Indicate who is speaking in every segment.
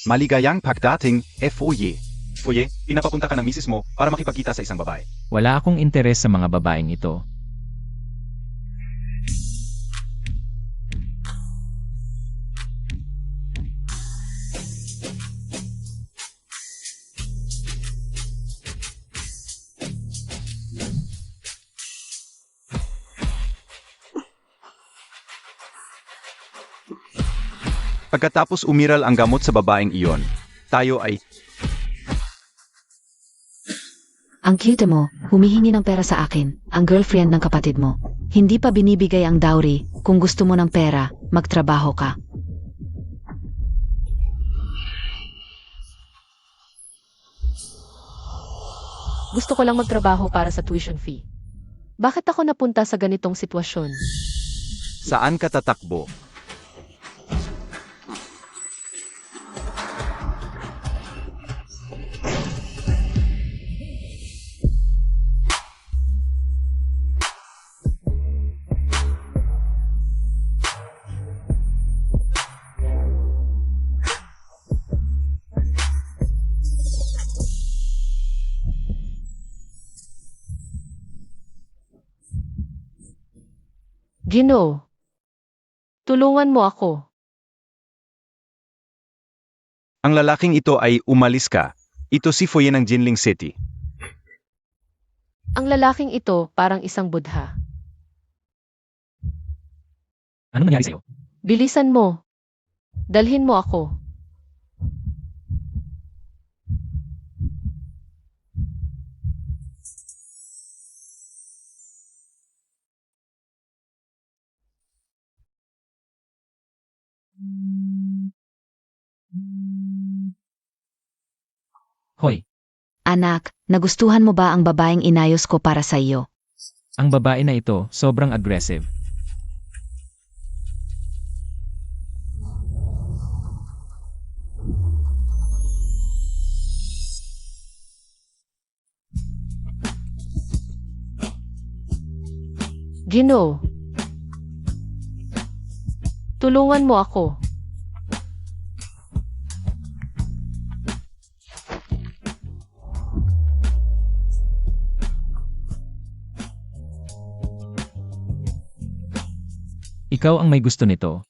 Speaker 1: Maligayang pagdating, Foye. Foye, pinapapunta ka ng misis mo para makipagkita sa isang babae.
Speaker 2: Wala akong interes sa mga babaeng ito.
Speaker 1: Pagkatapos umiral ang gamot sa babaeng iyon, tayo ay...
Speaker 3: Ang cute mo, humihingi ng pera sa akin, ang girlfriend ng kapatid mo. Hindi pa binibigay ang dowry, kung gusto mo ng pera, magtrabaho ka.
Speaker 4: Gusto ko lang magtrabaho para sa tuition fee. Bakit ako napunta sa ganitong sitwasyon?
Speaker 1: Saan ka tatakbo?
Speaker 4: Gino, tulungan mo ako.
Speaker 1: Ang lalaking ito ay umalis ka. Ito si Foye ng Jinling City.
Speaker 4: Ang lalaking ito parang isang budha.
Speaker 2: Ano nangyari sa'yo?
Speaker 4: Bilisan mo. Dalhin mo ako.
Speaker 2: Hoy,
Speaker 3: Anak, nagustuhan mo ba ang babaeng inayos ko para sa iyo?
Speaker 2: ang babae na ito, sobrang aggressive.
Speaker 4: Gino, tulungan mo ako.
Speaker 2: Ikaw ang may gusto nito.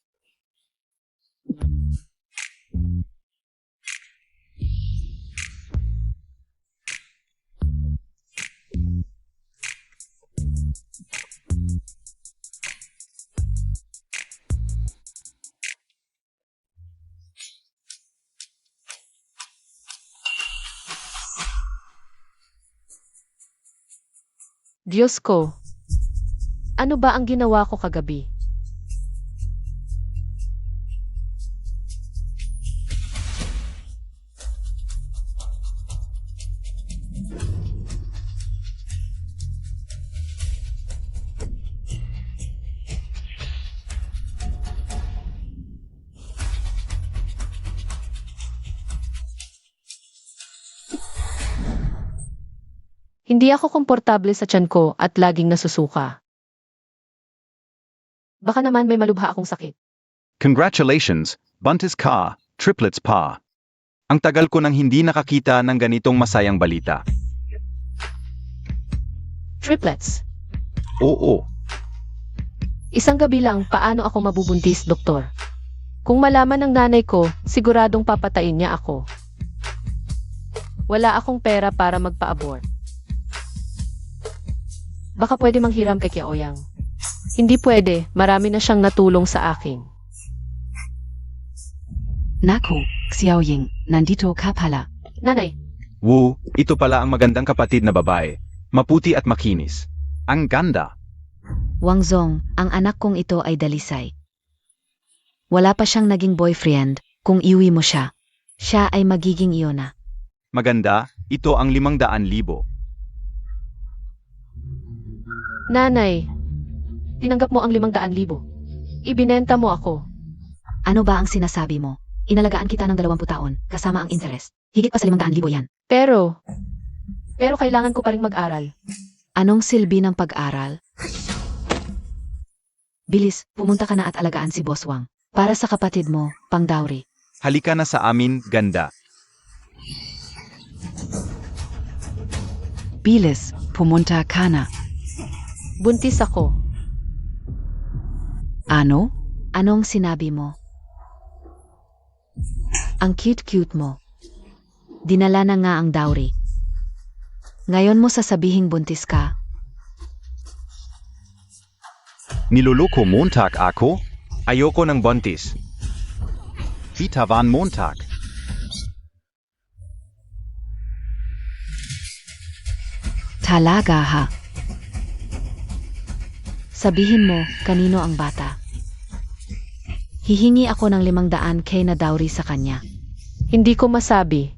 Speaker 4: Diyos ko, ano ba ang ginawa ko kagabi? Hindi ako komportable sa tiyan ko at laging nasusuka. Baka naman may malubha akong sakit.
Speaker 1: Congratulations, buntis ka, triplets pa. Ang tagal ko nang hindi nakakita ng ganitong masayang balita.
Speaker 4: Triplets.
Speaker 1: Oo,
Speaker 4: Isang gabi lang paano ako mabubuntis, doktor? Kung malaman ng nanay ko, siguradong papatayin niya ako. Wala akong pera para magpa-abort. Baka pwede manghiram kay Kiaoyang. Hindi pwede, marami na siyang natulong sa akin.
Speaker 3: Naku, Xiaoying, nandito ka pala.
Speaker 4: Nanay,
Speaker 1: Wu, ito pala ang magandang kapatid na babae. Maputi at makinis. Ang ganda.
Speaker 3: Wang Zong, ang anak kong ito ay dalisay. Wala pa siyang naging boyfriend, kung iwi mo siya. Siya ay magiging iyo na.
Speaker 1: Maganda, ito ang 500,000.
Speaker 4: nanay, tinanggap mo ang 500,000. Ibinenta mo ako.
Speaker 3: Ano ba ang sinasabi mo? Inalagaan kita ng 20 taon, kasama ang interest. Higit pa sa 500,000 yan.
Speaker 4: Pero kailangan ko pa rin mag-aral.
Speaker 3: Anong silbi ng pag-aral? Bilis, pumunta ka na at alagaan si Boss Wang. Para sa kapatid mo, pang dowry.
Speaker 1: Halika na sa amin, ganda.
Speaker 5: Bilis, pumunta ka na.
Speaker 4: Buntis ako.
Speaker 5: Ano?
Speaker 3: Anong sinabi mo? Ang cute-cute mo. Dinala na nga ang dowry. Ngayon mo sasabihing buntis ka.
Speaker 1: Niluluko Montag ako? Ayoko ng buntis. Bitawan Montag.
Speaker 5: Talaga ha?
Speaker 3: Sabihin mo, kanino ang bata? Hihingi ako ng 500K na dowry sa kanya.
Speaker 4: Hindi ko masabi.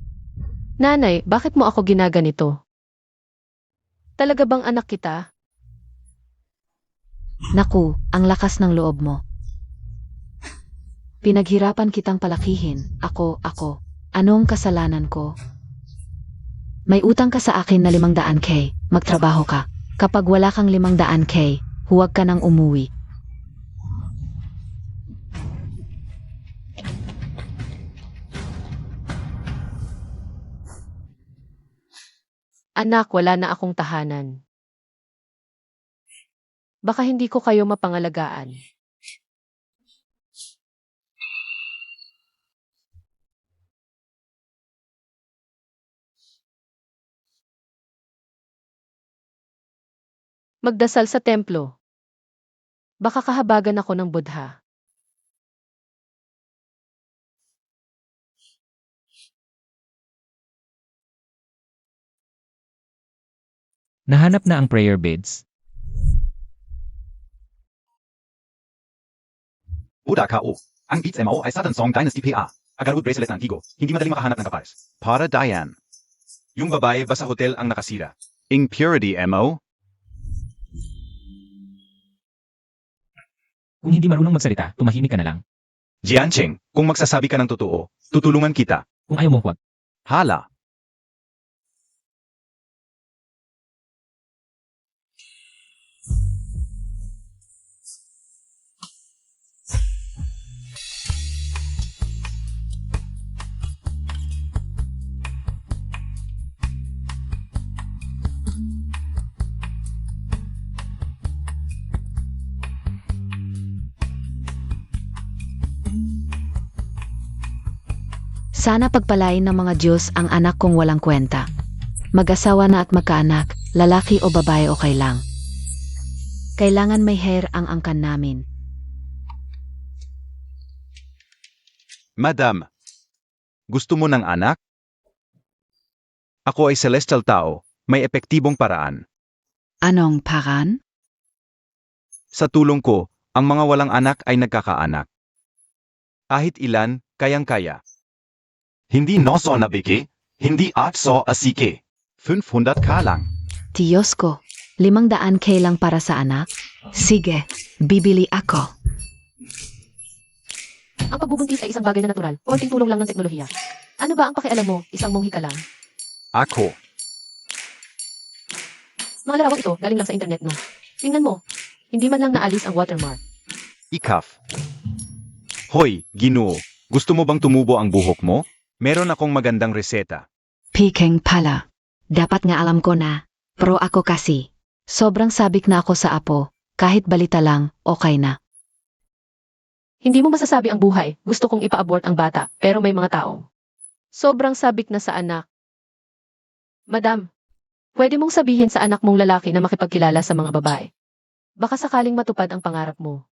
Speaker 4: Nanay, bakit mo ako ginaganito? Talaga bang anak kita?
Speaker 3: Naku, ang lakas ng loob mo. Pinaghirapan kitang palakihin. Ako. Anong kasalanan ko? May utang ka sa akin na 500K. Magtrabaho ka. Kapag wala kang 500K, huwag ka nang umuwi.
Speaker 4: Anak, wala na akong tahanan. Baka hindi ko kayo mapangalagaan. Magdasal sa templo. Baka kahabagan ako ng Buddha.
Speaker 2: Nahanap na ang prayer beds.
Speaker 1: Buddha K.O. Ang Beats MO ay Southern Song Dynasty PA. Agarwood bracelet na antigo. Hindi madaling makahanap ng kapares. Para Diane. Yung babae ba sa hotel ang nakasira? Impurity MO?
Speaker 2: Kung hindi marunong magsalita, tumahimik ka na lang.
Speaker 1: Jiancheng, kung magsasabi ka ng totoo, tutulungan kita.
Speaker 2: Kung ayaw mo, huwag.
Speaker 1: Hala.
Speaker 3: Sana pagpalain ng mga Diyos ang anak kong walang kwenta. Mag-asawa na at magkaanak, lalaki o babae okay lang. Kailangan may hair ang angkan namin.
Speaker 1: Madam, gusto mo ng anak? Ako ay celestial tao, may epektibong paraan.
Speaker 5: Anong paraan?
Speaker 1: Sa tulong ko, ang mga walang anak ay nagkakaanak. Kahit ilan, kayang-kaya. Hindi noso na biki, hindi 800 asike. 500 ka lang.
Speaker 3: Diyos ko, 500K lang para sa anak? Sige, bibili ako.
Speaker 4: Ang pagbubuntis ay isang bagay na natural, konting tulong lang ng teknolohiya. Ano ba ang pakialam mo, isang monghi ka lang?
Speaker 1: Ako.
Speaker 4: Mga larawang ito, galing lang sa internet, no? Tingnan mo, hindi man lang naalis ang watermark.
Speaker 1: Ikaf. Hoy, Ginoo, gusto mo bang tumubo ang buhok mo? Meron akong magandang reseta.
Speaker 5: Peking pala.
Speaker 3: Dapat nga alam ko na, pro ako kasi. Sobrang sabik na ako sa apo, kahit balita lang, okay na.
Speaker 4: Hindi mo masasabi ang buhay, gusto kong ipa-abort ang bata, pero may mga taong sobrang sabik na sa anak. Madam, pwede mong sabihin sa anak mong lalaki na makipagkilala sa mga babae. Baka sakaling matupad ang pangarap mo.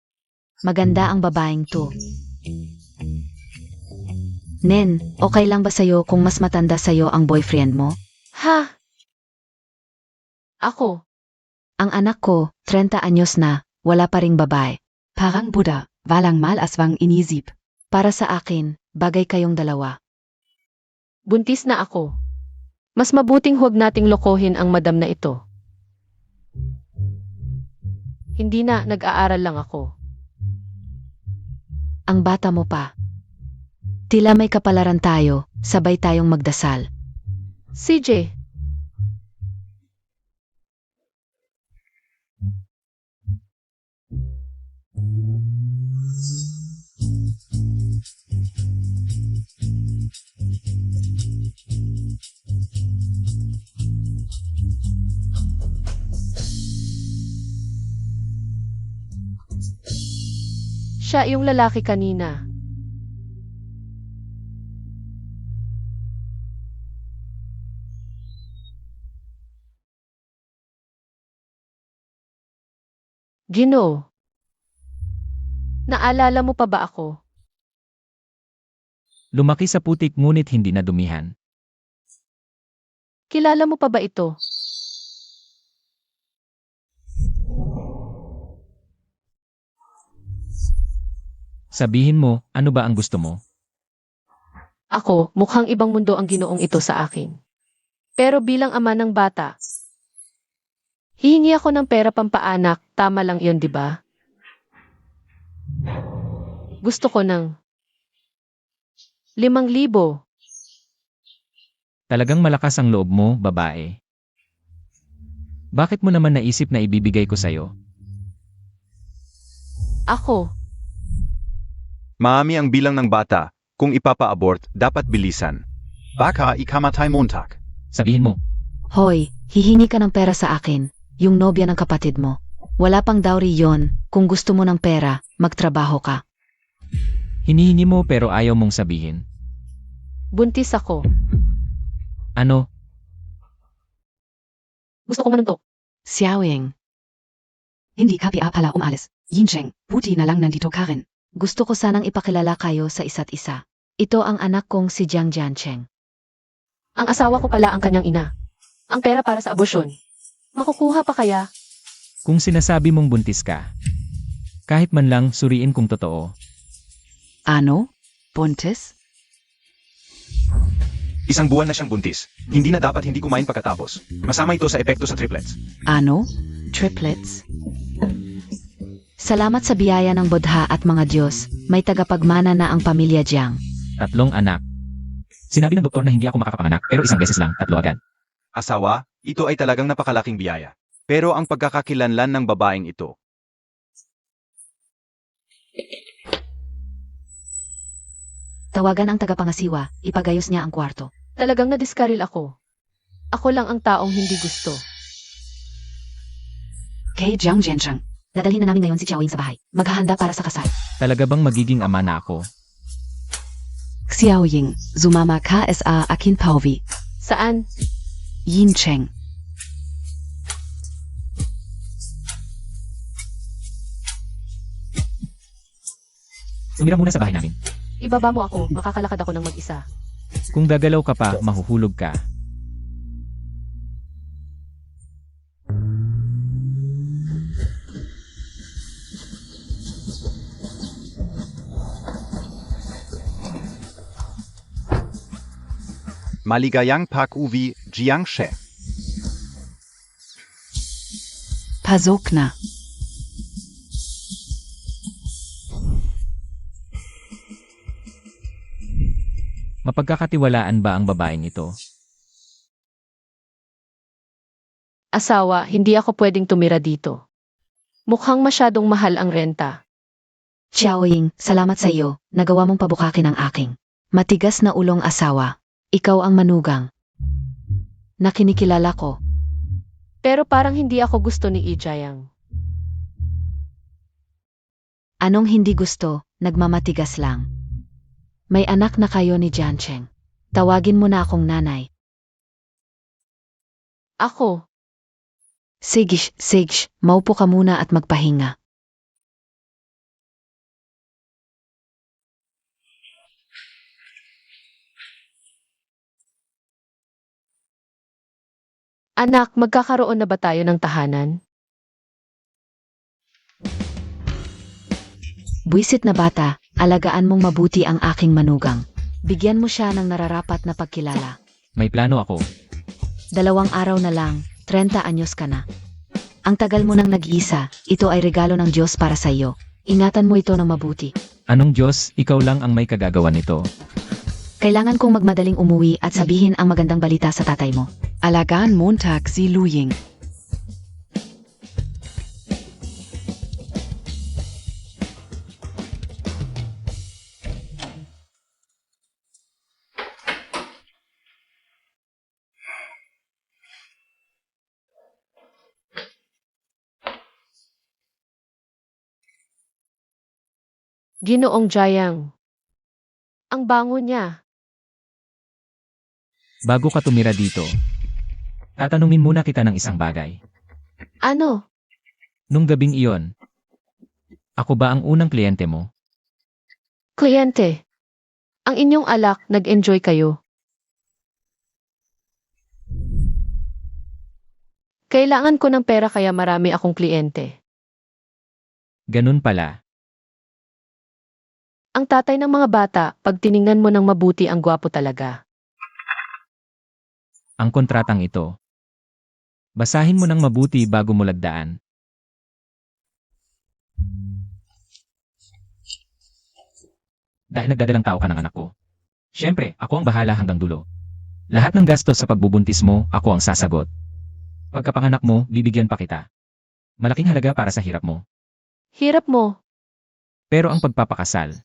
Speaker 3: Maganda ang babaeng to. Nen, okay lang ba sa'yo kung mas matanda sa'yo ang boyfriend mo?
Speaker 4: Ha? Ako?
Speaker 3: Ang anak ko, 30 anyos na, wala pa ring babae.
Speaker 5: Parang Buddha, walang mal aswang inisip.
Speaker 3: Para sa akin, bagay kayong dalawa.
Speaker 4: Buntis na ako. Mas mabuting huwag nating lokohin ang madam na ito. Hindi na, nag-aaral lang ako.
Speaker 3: Ang bata mo pa. Tila may kapalaran tayo, sabay tayong magdasal.
Speaker 4: CJ, Siya yung lalaki kanina. Gino, naalala mo pa ba ako?
Speaker 2: Lumaki sa putik ngunit hindi nadumihan.
Speaker 4: Kilala mo pa ba ito?
Speaker 2: Sabihin mo, ano ba ang gusto mo?
Speaker 4: Ako, mukhang ibang mundo ang ginoong ito sa akin. Pero bilang ama ng bata, hihingi ako ng pera pampaanak, tama lang yun, di ba? Gusto ko ng 5,000.
Speaker 2: Talagang malakas ang loob mo, babae. Bakit mo naman naisip na ibibigay ko sa'yo?
Speaker 4: Ako,
Speaker 1: Maami ang bilang ng bata. Kung ipapa-abort, dapat bilisan. Baka ikamatay Montag.
Speaker 2: Sabihin mo,
Speaker 3: Hoy, hihingi ka ng pera sa akin, yung nobya ng kapatid mo. Wala pang dowry yon, kung gusto mo ng pera, magtrabaho ka.
Speaker 2: hinihingi mo pero ayaw mong sabihin.
Speaker 4: buntis ako.
Speaker 2: Ano?
Speaker 4: Gusto ko manuntok.
Speaker 5: Xiaoying. Hindi ka pala umalis. Yincheng, buti na lang nandito ka rin.
Speaker 3: Gusto ko sanang ipakilala kayo sa isa't isa. Ito ang anak kong si Jiang Jiancheng.
Speaker 4: Ang asawa ko pala ang kanyang ina. Ang pera para sa abortion. Makukuha pa kaya?
Speaker 2: Kung sinasabi mong buntis ka, kahit man lang suriin kung totoo.
Speaker 5: Ano? Buntis?
Speaker 1: Isang buwan na siyang buntis. Hindi na dapat hindi kumain pagkatapos. Masama ito sa epekto sa triplets.
Speaker 5: Ano? Triplets?
Speaker 3: Salamat sa biyaya ng Bodha at mga Diyos, may tagapagmana na ang pamilya Jiang.
Speaker 2: 3 anak. Sinabi ng doktor na hindi ako makakapanganak pero isang beses lang, 3 agad.
Speaker 1: Asawa, ito ay talagang napakalaking biyaya. Pero ang pagkakakilanlan ng babaeng ito.
Speaker 3: Tawagan ang tagapangasiwa, ipagayos niya ang kwarto.
Speaker 4: Talagang nadiskaril ako. Ako lang ang taong hindi gusto.
Speaker 5: Kay Jiang Jiancheng.
Speaker 3: Dadalhin na namin ngayon si Xiaoying sa bahay. Maghahanda para sa kasal.
Speaker 2: Talaga bang magiging ama na ako?
Speaker 5: Xiaoying, sumama ka sa akin pauwi.
Speaker 4: Saan?
Speaker 5: Yincheng.
Speaker 2: Sumira muna sa bahay namin.
Speaker 4: Ibaba mo ako, makakalakad ako ng mag-isa.
Speaker 2: Kung gagalaw ka pa, mahuhulog ka.
Speaker 1: Maligayang pag-uwi, Jiangshe.
Speaker 5: Pasok na.
Speaker 2: Mapagkakatiwalaan ba ang babaeng ito?
Speaker 4: Asawa, hindi ako pwedeng tumira dito. Mukhang masyadong mahal ang renta.
Speaker 3: Xiaoying, salamat sa iyo, nagawa mong pabukakin ang aking matigas na ulong asawa. Ikaw ang manugang na kinikilala ko.
Speaker 4: Pero parang hindi ako gusto ni Ijayang.
Speaker 3: Anong hindi gusto, nagmamatigas lang. May anak na kayo ni Jiancheng. Tawagin mo na akong nanay.
Speaker 4: Ako,
Speaker 3: Sige, maupo ka muna at magpahinga.
Speaker 4: anak, magkakaroon na ba tayo ng tahanan?
Speaker 3: Buisit na bata, alagaan mong mabuti ang aking manugang. Bigyan mo siya ng nararapat na pagkilala.
Speaker 2: May plano ako.
Speaker 3: 2 araw na lang, 30 anyos ka na. Ang tagal mo nang nag-iisa, ito ay regalo ng Diyos para sa iyo. Ingatan mo ito ng mabuti.
Speaker 2: Anong Diyos, ikaw lang ang may kagagawa nito.
Speaker 3: Kailangan kong magmadaling umuwi at sabihin ang magandang balita sa tatay mo.
Speaker 5: Alagaan Montag si Luying.
Speaker 4: Ginoong Jayang. Ang bango niya.
Speaker 2: Bago ka tumira dito, tatanungin muna kita ng isang bagay.
Speaker 4: Ano?
Speaker 2: Nung gabing iyon, ako ba ang unang kliyente mo?
Speaker 4: Kliyente. Ang inyong alak, nag-enjoy kayo. Kailangan ko ng pera kaya marami akong kliyente.
Speaker 2: Ganun pala.
Speaker 4: Ang tatay ng mga bata, pag tiningnan mo ng mabuti ang gwapo talaga.
Speaker 2: Ang kontratang ito. Basahin mo ng mabuti bago mo lagdaan. Dahil nagdadalang tao ka ng anak ko. Siyempre, ako ang bahala hanggang dulo. Lahat ng gastos sa pagbubuntis mo, ako ang sasagot. Pagkapanganak mo, bibigyan pa kita. Malaking halaga para sa hirap mo.
Speaker 4: Hirap mo.
Speaker 2: Pero ang pagpapakasal,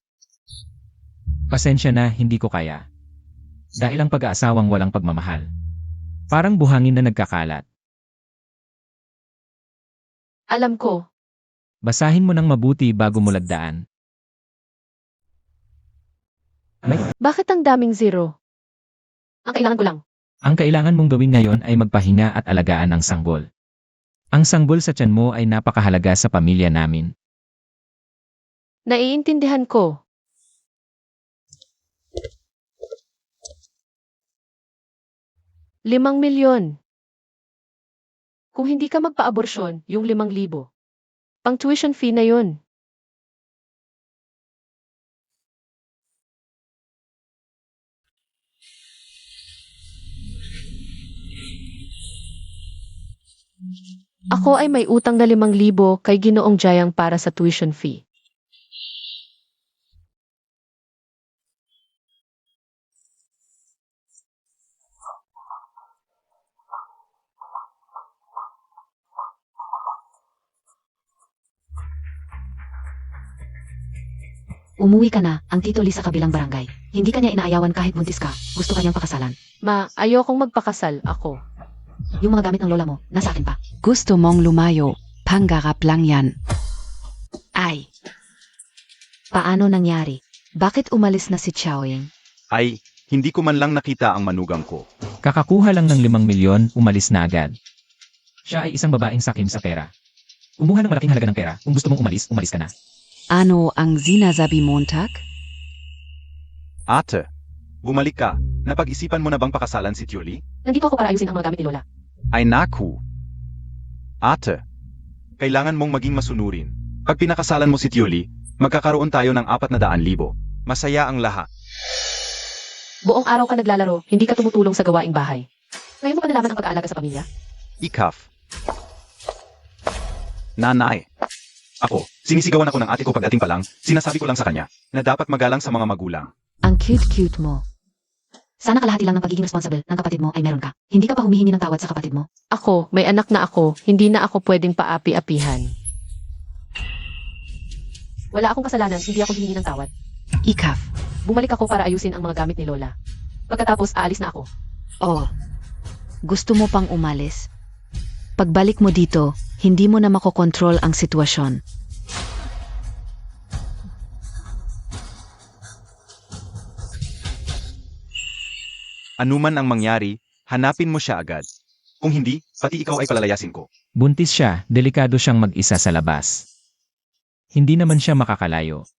Speaker 2: pasensya na hindi ko kaya. Dahil ang pag-aasawang walang pagmamahal. Parang buhangin na nagkakalat.
Speaker 4: Alam ko.
Speaker 2: Basahin mo ng mabuti bago mo lagdaan.
Speaker 4: Bakit ang daming zero? Ang kailangan ko lang.
Speaker 2: Ang kailangan mong gawin ngayon ay magpahinga at alagaan ang sanggol. Ang sanggol sa tiyan mo ay napakahalaga sa pamilya namin.
Speaker 4: Naiintindihan ko. ₱5,000,000. Kung hindi ka magpa-aborsyon, yung 5,000. Pang tuition fee na yun. Ako ay may utang na 5,000 kay Ginoong Jayang para sa tuition fee.
Speaker 3: Umuwi ka na, ang Tito Lee sa kabilang barangay. Hindi kanya inaayawan kahit buntis ka. Gusto kanyang pakasalan.
Speaker 4: Ma, ayokong magpakasal ako.
Speaker 3: Yung mga gamit ng lola mo, nasa akin pa.
Speaker 5: Gusto mong lumayo, pangarap lang yan.
Speaker 3: Ay! Paano nangyari? Bakit umalis na si Xiaoying?
Speaker 1: Ay, hindi ko man lang nakita ang manugang ko.
Speaker 2: Kakakuha lang ng 5,000,000, umalis na agad. Siya ay isang babaeng sakim sa pera. Kumuha ng malaking halaga ng pera. Kung gusto mong umalis, umalis ka na.
Speaker 5: Ano ang sinasabi Montag?
Speaker 1: Ate, bumalik ka. Napag-isipan mo na bang pakasalan si Tioli?
Speaker 4: Nandito ako para ayusin ang mga gamit ni Lola.
Speaker 1: Ay naku. Ate, kailangan mong maging masunurin. Pag pinakasalan mo si Tioli, magkakaroon tayo ng 400,000. Masaya ang lahat.
Speaker 4: Buong araw ka naglalaro, hindi ka tumutulong sa gawaing bahay. Ngayon mo pa nalaman ang pag-aalaga sa pamilya?
Speaker 1: Ikaf. Nanay. Ako, sinisigawan ako ng ate ko pagdating pa lang, sinasabi ko lang sa kanya na dapat magalang sa mga magulang.
Speaker 3: Ang cute-cute mo. Sana kalahati lang ng pagiging responsible ng kapatid mo ay meron ka. Hindi ka pa humihingi ng tawad sa kapatid mo.
Speaker 4: Ako, may anak na ako, hindi na ako pwedeng paapi-apihan. Wala akong kasalanan, hindi ako hihingi ng tawad.
Speaker 5: Ikaf.
Speaker 4: Bumalik ako para ayusin ang mga gamit ni Lola. Pagkatapos, aalis na ako.
Speaker 3: Oh. Gusto mo pang umalis? Pagbalik mo dito, hindi mo na makokontrol ang sitwasyon.
Speaker 1: Anuman ang mangyari, hanapin mo siya agad. Kung hindi, pati ikaw ay palalayasin ko.
Speaker 2: Buntis siya, delikado siyang mag-isa sa labas. Hindi naman siya makakalayo.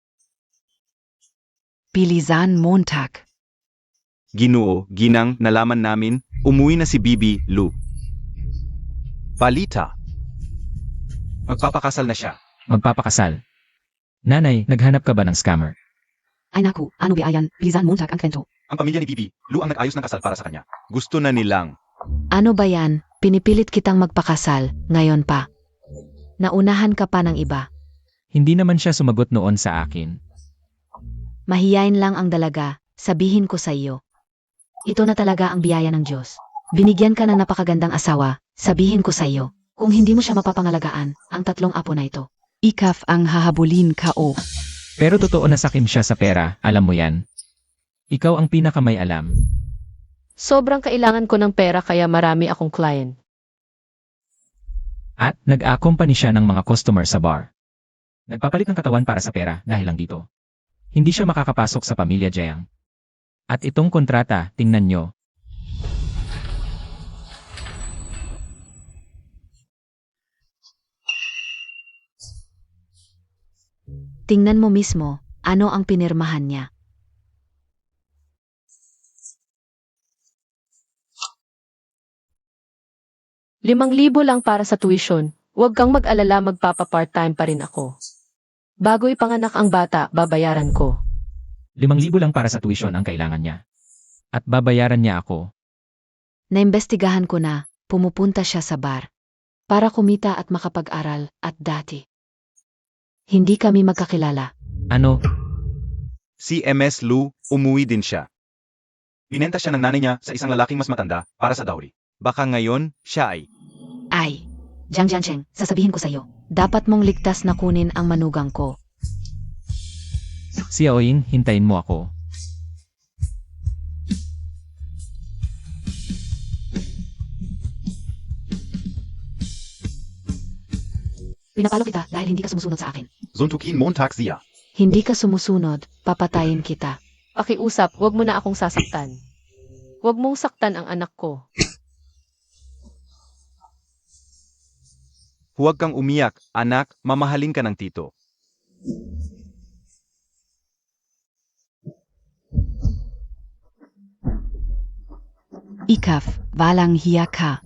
Speaker 5: Bilisan Montag.
Speaker 1: Ginoo, ginang, nalaman namin, umuwi na si Bibi, Lu. Balita. Magpapakasal na siya.
Speaker 2: Magpapakasal. Nanay, naghanap ka ba ng scammer?
Speaker 5: Ay naku, ano biayan, bilisan Montag ang kwento.
Speaker 1: Ang pamilya ni Bibi, Lu ang nag-ayos ng kasal para sa kanya. Gusto na nilang.
Speaker 3: Ano ba yan? Pinipilit kitang magpakasal, ngayon pa. Naunahan ka pa ng iba.
Speaker 2: Hindi naman siya sumagot noon sa akin.
Speaker 3: Mahiyain lang ang dalaga, sabihin ko sa iyo. Ito na talaga ang biyaya ng Diyos. Binigyan ka ng napakagandang asawa, sabihin ko sa iyo. Kung hindi mo siya mapapangalagaan, ang 3 apo na ito.
Speaker 5: Ikaf ang hahabulin ka o.
Speaker 2: Pero totoo na sakim siya sa pera, alam mo yan. Ikaw ang pinakamay alam.
Speaker 4: Sobrang kailangan ko ng pera kaya marami akong client.
Speaker 2: At nag-accompany siya ng mga customer sa bar. Nagpapalit ng katawan para sa pera dahil lang dito. Hindi siya makakapasok sa pamilya Jiang. At itong kontrata, tingnan nyo.
Speaker 3: Tingnan mo mismo, ano ang pinirmahan niya.
Speaker 4: ₱5,000 lang para sa tuition. Huwag kang mag-alala, magpapa-part-time pa rin ako. Bago ipanganak ang bata, babayaran ko.
Speaker 2: 5,000 lang para sa tuition ang kailangan niya. At babayaran niya ako.
Speaker 3: Naimbestigahan ko na, pumupunta siya sa bar. Para kumita at makapag-aral, at dati. Hindi kami magkakilala.
Speaker 2: Ano?
Speaker 1: Si MS Lu, umuwi din siya. Binenta siya ng nanay niya sa isang lalaking mas matanda para sa dowry. Baka ngayon, siya ay
Speaker 3: Ay, Jiang Jiancheng, sasabihin ko sa'yo, dapat mong ligtas na kunin ang manugang ko.
Speaker 2: Si Aoying, hintayin mo ako.
Speaker 3: Pinapalo kita dahil hindi ka sumusunod sa akin.
Speaker 1: Suntukin Montag siya.
Speaker 3: Hindi ka sumusunod, papatayin kita.
Speaker 4: Pakiusap, huwag mo na akong sasaktan. Huwag mong saktan ang anak ko.
Speaker 1: Huwag kang umiyak, anak, mamahalin ka ng tito.
Speaker 5: Ikaf, walang hiya ka.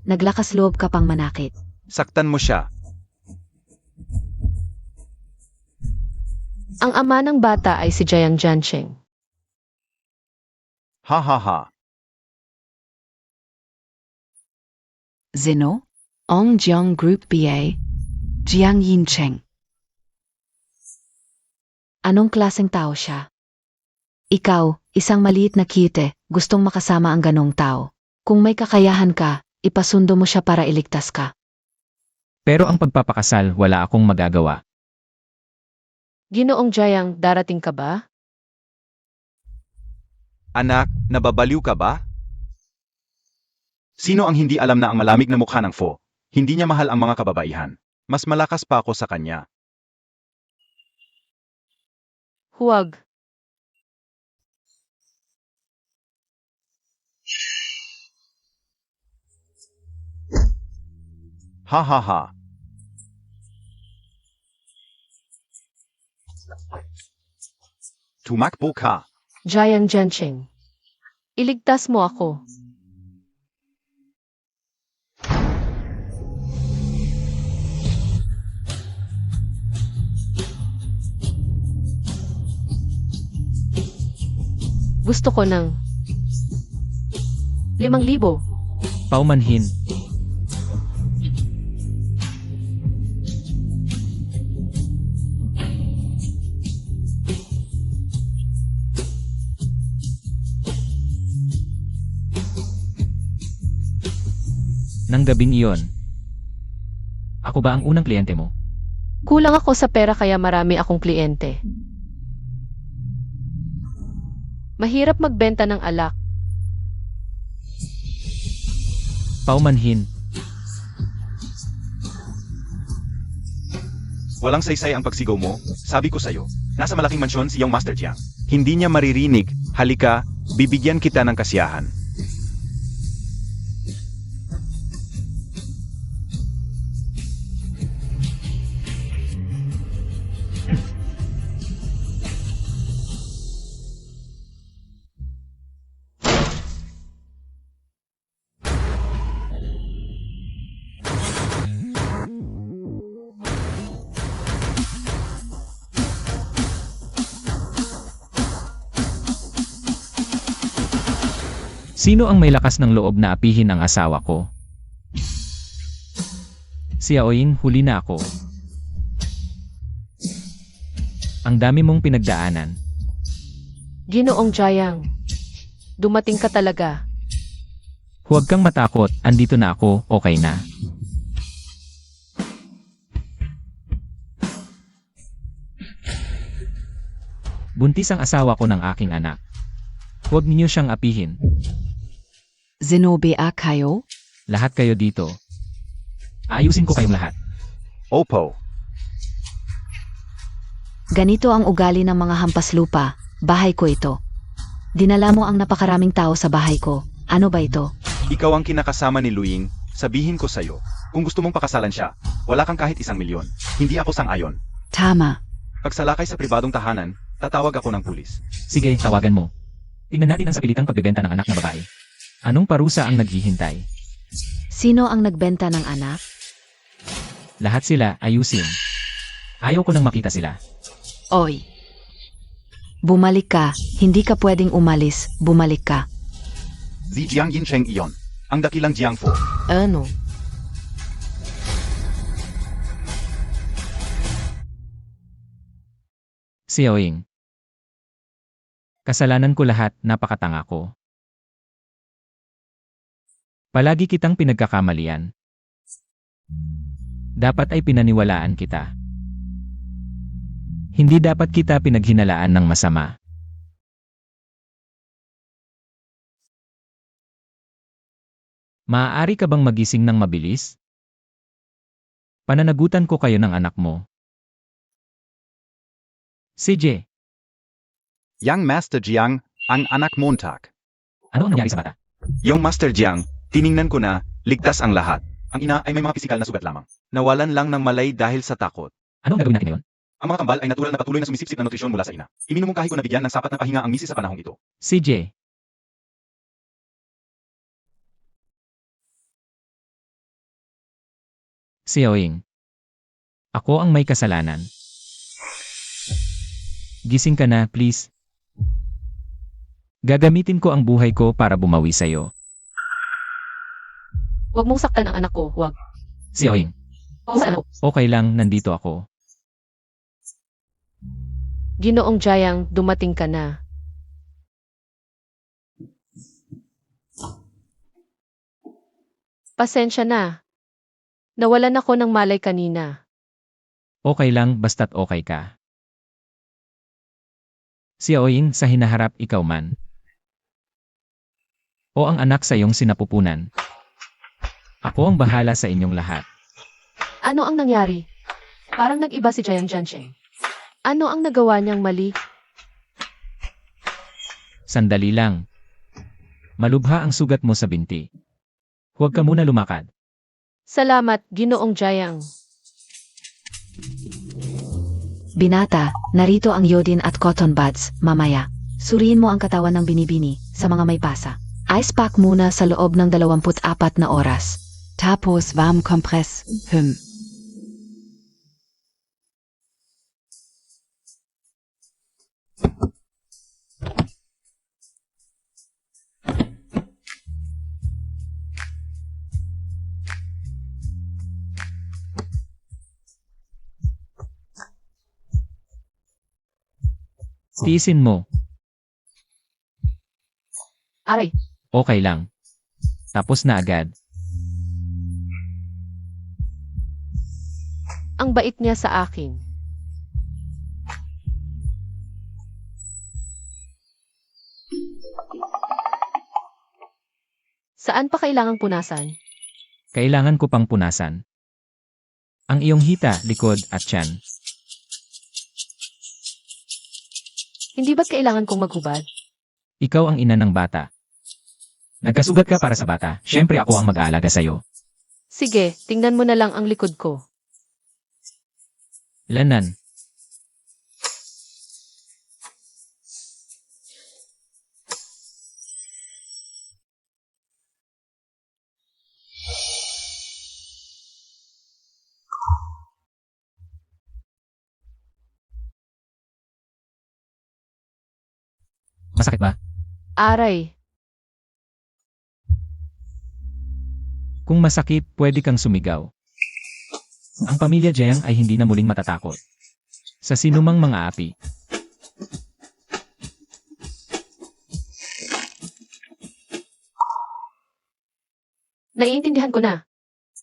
Speaker 3: Naglakas loob ka pang manakit.
Speaker 1: Saktan mo siya.
Speaker 4: Ang ama ng bata ay si Jiang Jiancheng.
Speaker 1: Ha ha ha.
Speaker 5: Zeno, Ong Jiang Group BA, Jiang Yincheng.
Speaker 3: Anong klaseng tao siya? Ikaw, isang maliit na kite, gustong makasama ang ganong tao. Kung may kakayahan ka, ipasundo mo siya para iligtas ka.
Speaker 2: Pero ang pagpapakasal, wala akong magagawa.
Speaker 4: Ginoong Jiang, darating ka ba?
Speaker 1: Anak, nababaliw ka ba? Sino ang hindi alam na ang malamig na mukha ng Fo? Hindi niya mahal ang mga kababaihan. Mas malakas pa ako sa kanya.
Speaker 4: Huwag.
Speaker 1: Ha ha ha. Tumakbo ka.
Speaker 4: Jiang Jiancheng. Iligtas mo ako. Gusto ko ng 5,000.
Speaker 2: Paumanhin. Nang gabing iyon. Ako ba ang unang kliyente mo?
Speaker 4: Kulang ako sa pera kaya marami akong kliyente. Mahirap magbenta ng alak.
Speaker 2: Paumanhin.
Speaker 1: Walang saysay ang pagsigaw mo, sabi ko sa'yo. Nasa malaking mansyon si Young Master Jiang. Hindi niya maririnig, halika, bibigyan kita ng kasiyahan.
Speaker 2: Sino ang may lakas ng loob na apihin ang asawa ko? Si Aoying, huli na ako. Ang dami mong pinagdaanan.
Speaker 4: Ginoong Jiang. Dumating ka talaga.
Speaker 2: Huwag kang matakot, andito na ako, okay na. Buntis ang asawa ko ng aking anak. Huwag ninyo siyang apihin.
Speaker 5: Zeno ba kayo?
Speaker 2: Lahat kayo dito. Ayusin ko kayong lahat.
Speaker 1: Opo.
Speaker 3: Ganito ang ugali ng mga hampas lupa. Bahay ko ito. Dinala mo ang napakaraming tao sa bahay ko. Ano ba ito?
Speaker 1: Ikaw ang kinakasama ni Luying, sabihin ko sa'yo. Kung gusto mong pakasalan siya, wala kang kahit 1,000,000. Hindi ako sang-ayon.
Speaker 3: Tama.
Speaker 1: Pagsalakay sa pribadong tahanan, tatawag ako ng pulis.
Speaker 2: Sige, tawagan mo. Tingnan natin ang sapilitang pagbebenta ng anak na babae. Anong parusa ang naghihintay?
Speaker 3: Sino ang nagbenta ng anak?
Speaker 2: Lahat sila ayusin. Ayaw ko nang makita sila.
Speaker 3: Oy. Bumalik ka. Hindi ka pwedeng umalis. Bumalik ka.
Speaker 1: Si Jiang Yincheng iyon. Ang dakilang Jiang Fo.
Speaker 4: Ano?
Speaker 2: Xiaoying. Kasalanan ko lahat, napakatanga ko. Palagi kitang pinagkakamalian. Dapat ay pinaniwalaan kita. Hindi dapat kita pinaghinalaan ng masama. Maaari ka bang magising ng mabilis? Pananagutan ko kayo ng anak mo. CJ,
Speaker 1: Yang Master Jiang, ang anak Montag.
Speaker 2: ano ang nangyari sa bata?
Speaker 1: Yung Master Jiang, tiningnan ko na, ligtas ang lahat. Ang ina ay may mga pisikal na sugat lamang. Nawalan lang ng malay dahil sa takot.
Speaker 2: Ano ang gagawin natin ngayon?
Speaker 1: Ang mga kambal ay natural na patuloy na sumisipsip na nutrisyon mula sa ina. Iminumungkahi ko na bigyan ng sapat na pahinga ang misis sa panahong ito.
Speaker 2: CJ, Xiaoying. Ako ang may kasalanan. Gising ka na, please. Gagamitin ko ang buhay ko para bumawi sa'yo.
Speaker 4: Huwag mong saktan ang anak ko, huwag.
Speaker 2: Xiaoying,
Speaker 4: Ano?
Speaker 2: okay lang, nandito ako.
Speaker 4: Ginoong Jayang, dumating ka na. Pasensya na. Nawalan ako ng malay kanina.
Speaker 2: Okay lang, basta't okay ka. Xiaoying, sa hinaharap ikaw man. O ang anak sa iyong sinapupunan. Ako ang bahala sa inyong lahat.
Speaker 4: Ano ang nangyari? Parang nag-iba si Jayang Jiancheng. Ano ang nagawa niyang mali?
Speaker 2: Sandali lang. Malubha ang sugat mo sa binti. Huwag ka muna lumakad.
Speaker 4: Salamat, Ginoong Jayang.
Speaker 3: Binata, narito ang iodine at cotton buds. Mamaya, suriin mo ang katawan ng binibini sa mga may pasa. Ice pack muna sa loob ng 24 na oras.
Speaker 5: Tapos warm compress.
Speaker 2: Tiisin mo.
Speaker 4: Aray,
Speaker 2: Okay lang. Tapos na agad.
Speaker 4: ang bait niya sa akin. Saan pa kailangang punasan?
Speaker 2: Kailangan ko pang punasan. Ang iyong hita, likod at tiyan.
Speaker 4: Hindi ba't kailangan kong maghubad?
Speaker 2: Ikaw ang ina ng bata. Nagkasugat ka para sa bata, syempre ako ang mag-aalaga sa'yo.
Speaker 4: Sige, tingnan mo na lang ang likod ko.
Speaker 2: Lanan. Masakit ba?
Speaker 4: Aray,
Speaker 2: Kung masakit, pwede kang sumigaw. Ang pamilya Jiang ay hindi na muling matatakot sa sinumang mga api.
Speaker 4: naiintindihan ko na.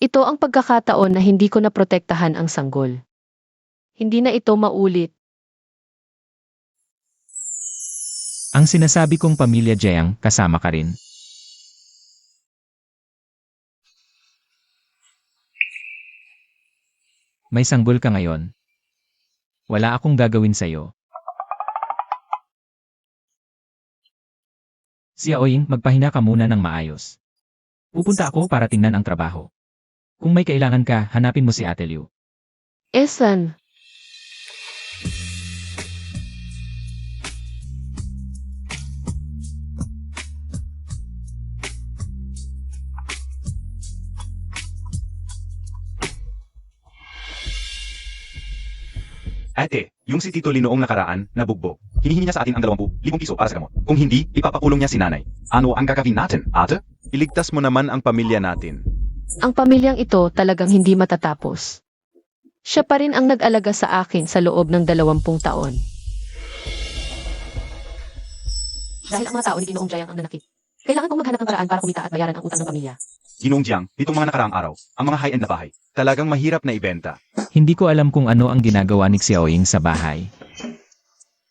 Speaker 4: Ito ang pagkakataon na hindi ko naprotektahan ang sanggol. Hindi na ito maulit.
Speaker 2: Ang sinasabi kong pamilya Jiang, kasama ka rin. May sanggol ka ngayon. Wala akong gagawin sa'yo. Si Aoying, magpahinga ka muna ng maayos. Pupunta ako para tingnan ang trabaho. Kung may kailangan ka, hanapin mo si Ate Liu.
Speaker 4: Esan,
Speaker 1: Ate, yung si Tito Linoong nakaraan, nabugbog. Hinihingi niya sa atin ang 20,000 piso para sa gamot. Kung hindi, ipapakulong niya si nanay. Ano ang gagawin natin, ate? Iligtas mo naman ang pamilya natin.
Speaker 4: ang pamilyang ito talagang hindi matatapos. Siya pa rin ang nag-alaga sa akin sa loob ng 20 taon. Dahil ang mga tao ni Ginoong Jayang ang nanakit. Kailangan kong maghanap ng paraan para kumita at bayaran ang utang ng pamilya.
Speaker 1: Ginong Jiang, itong mga nakaraang araw, ang mga high-end na bahay, talagang mahirap na ibenta.
Speaker 2: Hindi ko alam kung ano ang ginagawa ni Xiaoying sa bahay.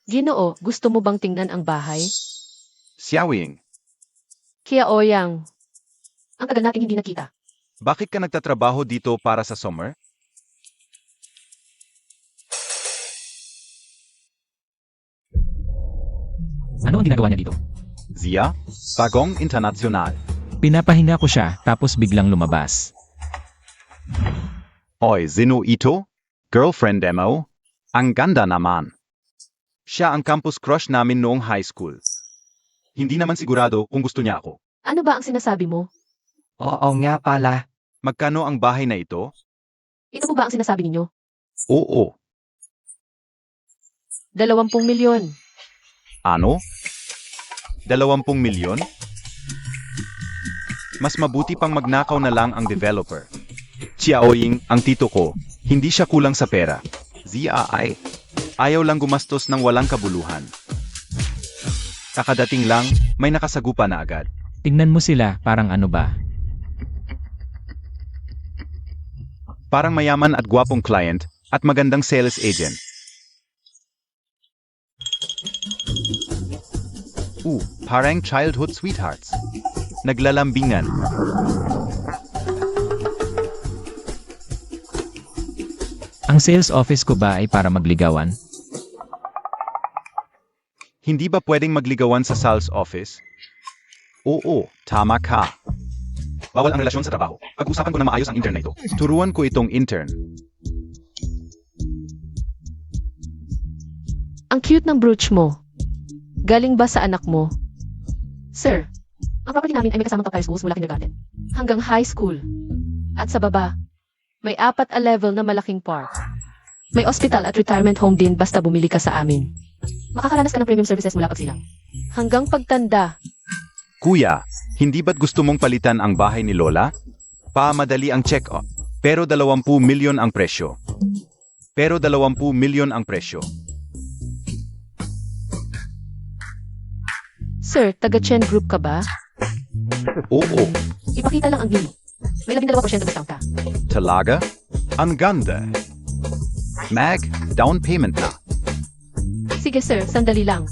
Speaker 4: Ginoo, gusto mo bang tingnan ang bahay?
Speaker 1: Xiaoying,
Speaker 4: Kaya Oyang, ang tagal nating hindi nakita.
Speaker 1: bakit ka nagtatrabaho dito para sa summer?
Speaker 2: Ano ang ginagawa niya dito?
Speaker 1: Zia, Bagong International.
Speaker 2: Pinapahinga ko siya tapos biglang lumabas.
Speaker 1: Oy, Zino Ito? Girlfriend mo? Ang ganda naman. Siya ang campus crush namin noong high school. Hindi naman sigurado kung gusto niya ako.
Speaker 4: Ano ba ang sinasabi mo?
Speaker 6: Oo nga pala.
Speaker 1: Magkano ang bahay na ito?
Speaker 4: Ito po ba ang sinasabi ninyo?
Speaker 1: Oo.
Speaker 4: 20 milyon.
Speaker 1: Ano? 20 milyon? Mas mabuti pang magnakaw na lang ang developer. Xiaoying, ang tito ko, hindi siya kulang sa pera. Zia ay ayaw lang gumastos ng walang kabuluhan. Kakadating lang, may nakasagupa na agad.
Speaker 2: Tingnan mo sila, parang ano ba?
Speaker 1: Parang mayaman at gwapong client at magandang sales agent. Parang childhood sweethearts. Naglalambingan.
Speaker 2: Ang sales office ko ba ay para magligawan?
Speaker 1: Hindi ba pwedeng magligawan sa sales office? Oo, tama ka. Bawal ang relasyon sa trabaho. Pag-usapan ko na maayos ang intern na ito. Turuan ko itong intern.
Speaker 4: Ang cute ng brooch mo. Galing ba sa anak mo? Sir, ang property namin ay may kasamang top tier schools mula kindergarten hanggang high school. At sa baba, may 4 a level na malaking park. May hospital at retirement home din basta bumili ka sa amin. Makakaranas ka ng premium services mula pagsilang hanggang pagtanda.
Speaker 1: Kuya, hindi ba't gusto mong palitan ang bahay ni Lola? Pamadali ang check-up. Pero 20 milyon ang presyo. Pero 20 milyon ang presyo.
Speaker 4: Sir, taga-Chen Group ka ba?
Speaker 1: Oo,
Speaker 4: Ipakita lang ang bill. May 12% discount ka.
Speaker 1: talaga? Ang ganda. Mag, down payment na.
Speaker 4: Sige sir, sandali lang.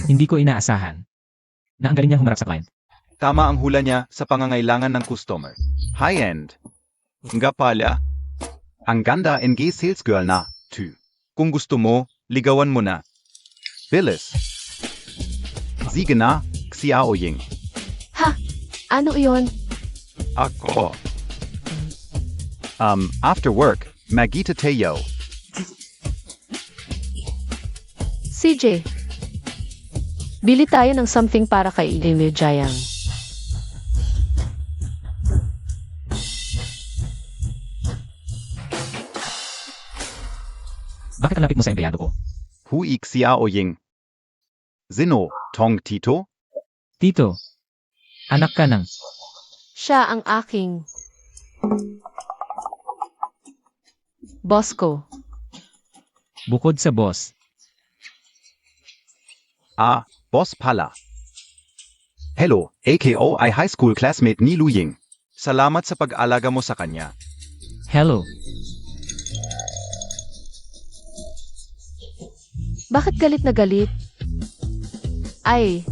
Speaker 2: Hindi ko inaasahan na ang galing niya humarap sa client.
Speaker 1: Tama ang hula niya sa pangangailangan ng customer. High-end. Nga pala. Ang ganda and gay sales girl na, too. Kung gusto mo, ligawan mo na. Bilis. Sige na, Xiaoying.
Speaker 4: Ano iyon?
Speaker 1: Ako. After work, Magita Teo.
Speaker 4: CJ, bili tayo ng something para kay Ilil Jayang.
Speaker 2: Bakit ang lapit mo sa empleyado ko?
Speaker 1: Hui Xiaoying. Zino, Tong Tito?
Speaker 2: Tito, anak ka ng...
Speaker 4: Siya ang aking boss ko.
Speaker 2: Bukod sa boss,
Speaker 1: Boss pala. Hello, AKO ay high school classmate ni Luying. Salamat sa pag-alaga mo sa kanya.
Speaker 2: hello,
Speaker 4: Bakit galit na galit? Ay.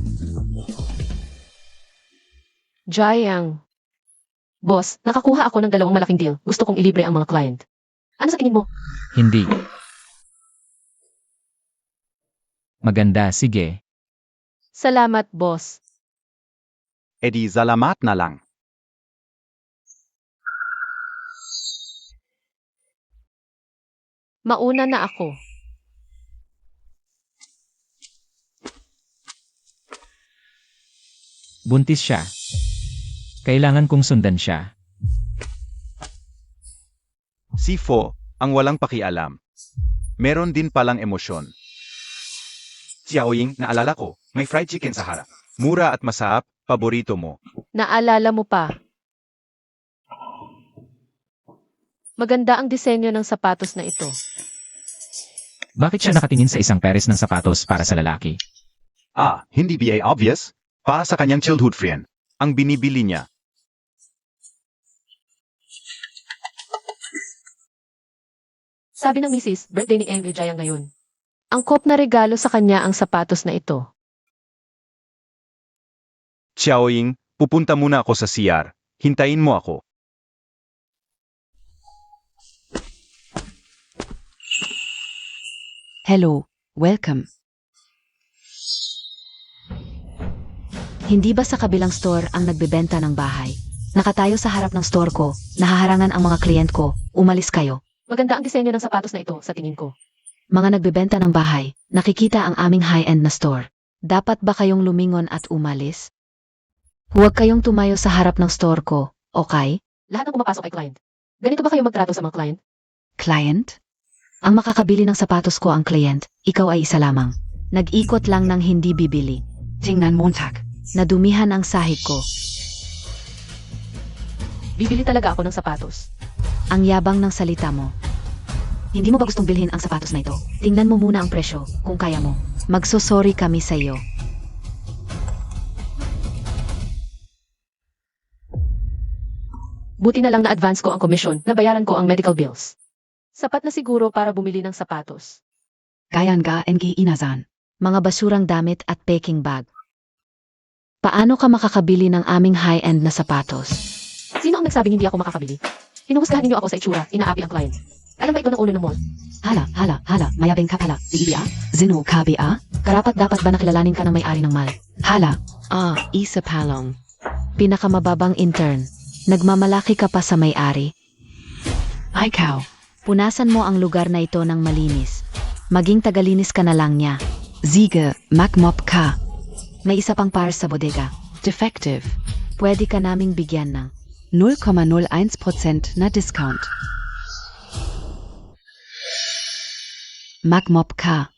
Speaker 4: Jayang. Boss, nakakuha ako ng 2 malaking deal. Gusto kong ilibre ang mga client. Ano sa tingin mo?
Speaker 2: Hindi. Maganda, sige.
Speaker 4: Salamat, boss.
Speaker 1: Edi salamat na lang.
Speaker 4: Mauna na ako.
Speaker 2: Buntis siya. Kailangan kong sundan siya.
Speaker 1: Si Fo, ang walang pakialam. Meron din palang emosyon. Xiaoying, naalala ko, may fried chicken sa harap. Mura at masarap, paborito mo.
Speaker 4: Naalala mo pa. Maganda ang disenyo ng sapatos na ito.
Speaker 2: Bakit siya nakatingin sa isang pares ng sapatos para sa lalaki?
Speaker 1: Ah, hindi ba obvious? Para sa kanyang childhood friend. Ang binibili niya.
Speaker 4: Sabi ng misis, birthday ni Amy Jaya ngayon. Angkop na regalo sa kanya ang sapatos na ito.
Speaker 1: Xiaoying, pupunta muna ako sa CR. Hintayin mo ako.
Speaker 5: Hello, welcome.
Speaker 3: Hindi ba sa kabilang store ang nagbebenta ng bahay? Nakatayo sa harap ng store ko, nahaharangan ang mga kliyent ko, umalis kayo.
Speaker 4: Maganda ang disenyo ng sapatos na ito sa tingin ko.
Speaker 3: Mga nagbebenta ng bahay, nakikita ang aming high-end na store. Dapat ba kayong lumingon at umalis? Huwag kayong tumayo sa harap ng store ko, okay?
Speaker 4: Lahat ng pumapasok ay client. Ganito ba kayo magtrato sa mga client?
Speaker 5: Client?
Speaker 3: Ang makakabili ng sapatos ko ang kliyent, ikaw ay isa lamang. Nag-ikot lang ng hindi bibili.
Speaker 5: Tingnan Montag.
Speaker 3: Nadumihan ang sahig ko.
Speaker 4: Bibili talaga ako ng sapatos.
Speaker 3: Ang yabang ng salita mo. Hindi mo ba gustong bilhin ang sapatos na ito? Tingnan mo muna ang presyo, kung kaya mo. Magsosorry kami sa iyo.
Speaker 4: Buti na lang na advance ko ang komisyon, nabayaran ko ang medical bills. Sapat na siguro para bumili ng sapatos.
Speaker 5: Gayan ga NG Inasan.
Speaker 3: Mga basurang damit at peking bag. Paano ka makakabili ng aming high-end na sapatos?
Speaker 4: Sino ang nagsabing hindi ako makakabili? Hinuhusgahan ninyo ako sa itsura, inaapi ang client. Alam ba ito ng ulo ng mall?
Speaker 5: Hala, mayabing ka pala. Di ba? Zino KBA?
Speaker 3: Karapat dapat ba nakilalanin ka ng may-ari ng mall?
Speaker 5: Hala,
Speaker 3: Isa Palong. Pinakamababang intern. Nagmamalaki ka pa sa may-ari.
Speaker 5: ikaw.
Speaker 3: Punasan mo ang lugar na ito ng malinis. Maging tagalinis ka na lang niya.
Speaker 5: Siege, Magmob ka.
Speaker 3: May isa pang par sa bodega.
Speaker 5: Defective.
Speaker 3: Pwede ka naming bigyan ng
Speaker 5: 0,01% na discount. Magmob ka.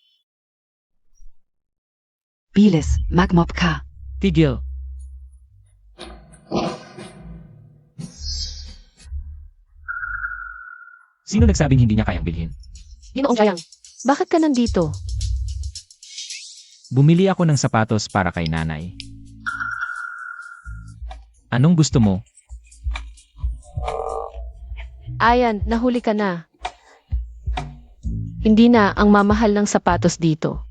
Speaker 5: Bilis, Magmob ka.
Speaker 2: Tigil. Sino nagsabing hindi niya kayang bilhin?
Speaker 4: Ginoong Jayang, bakit ka nandito?
Speaker 2: Bumili ako ng sapatos para kay nanay. Anong gusto mo?
Speaker 4: Ayan, nahuli ka na. Hindi na ang mamahal ng sapatos dito.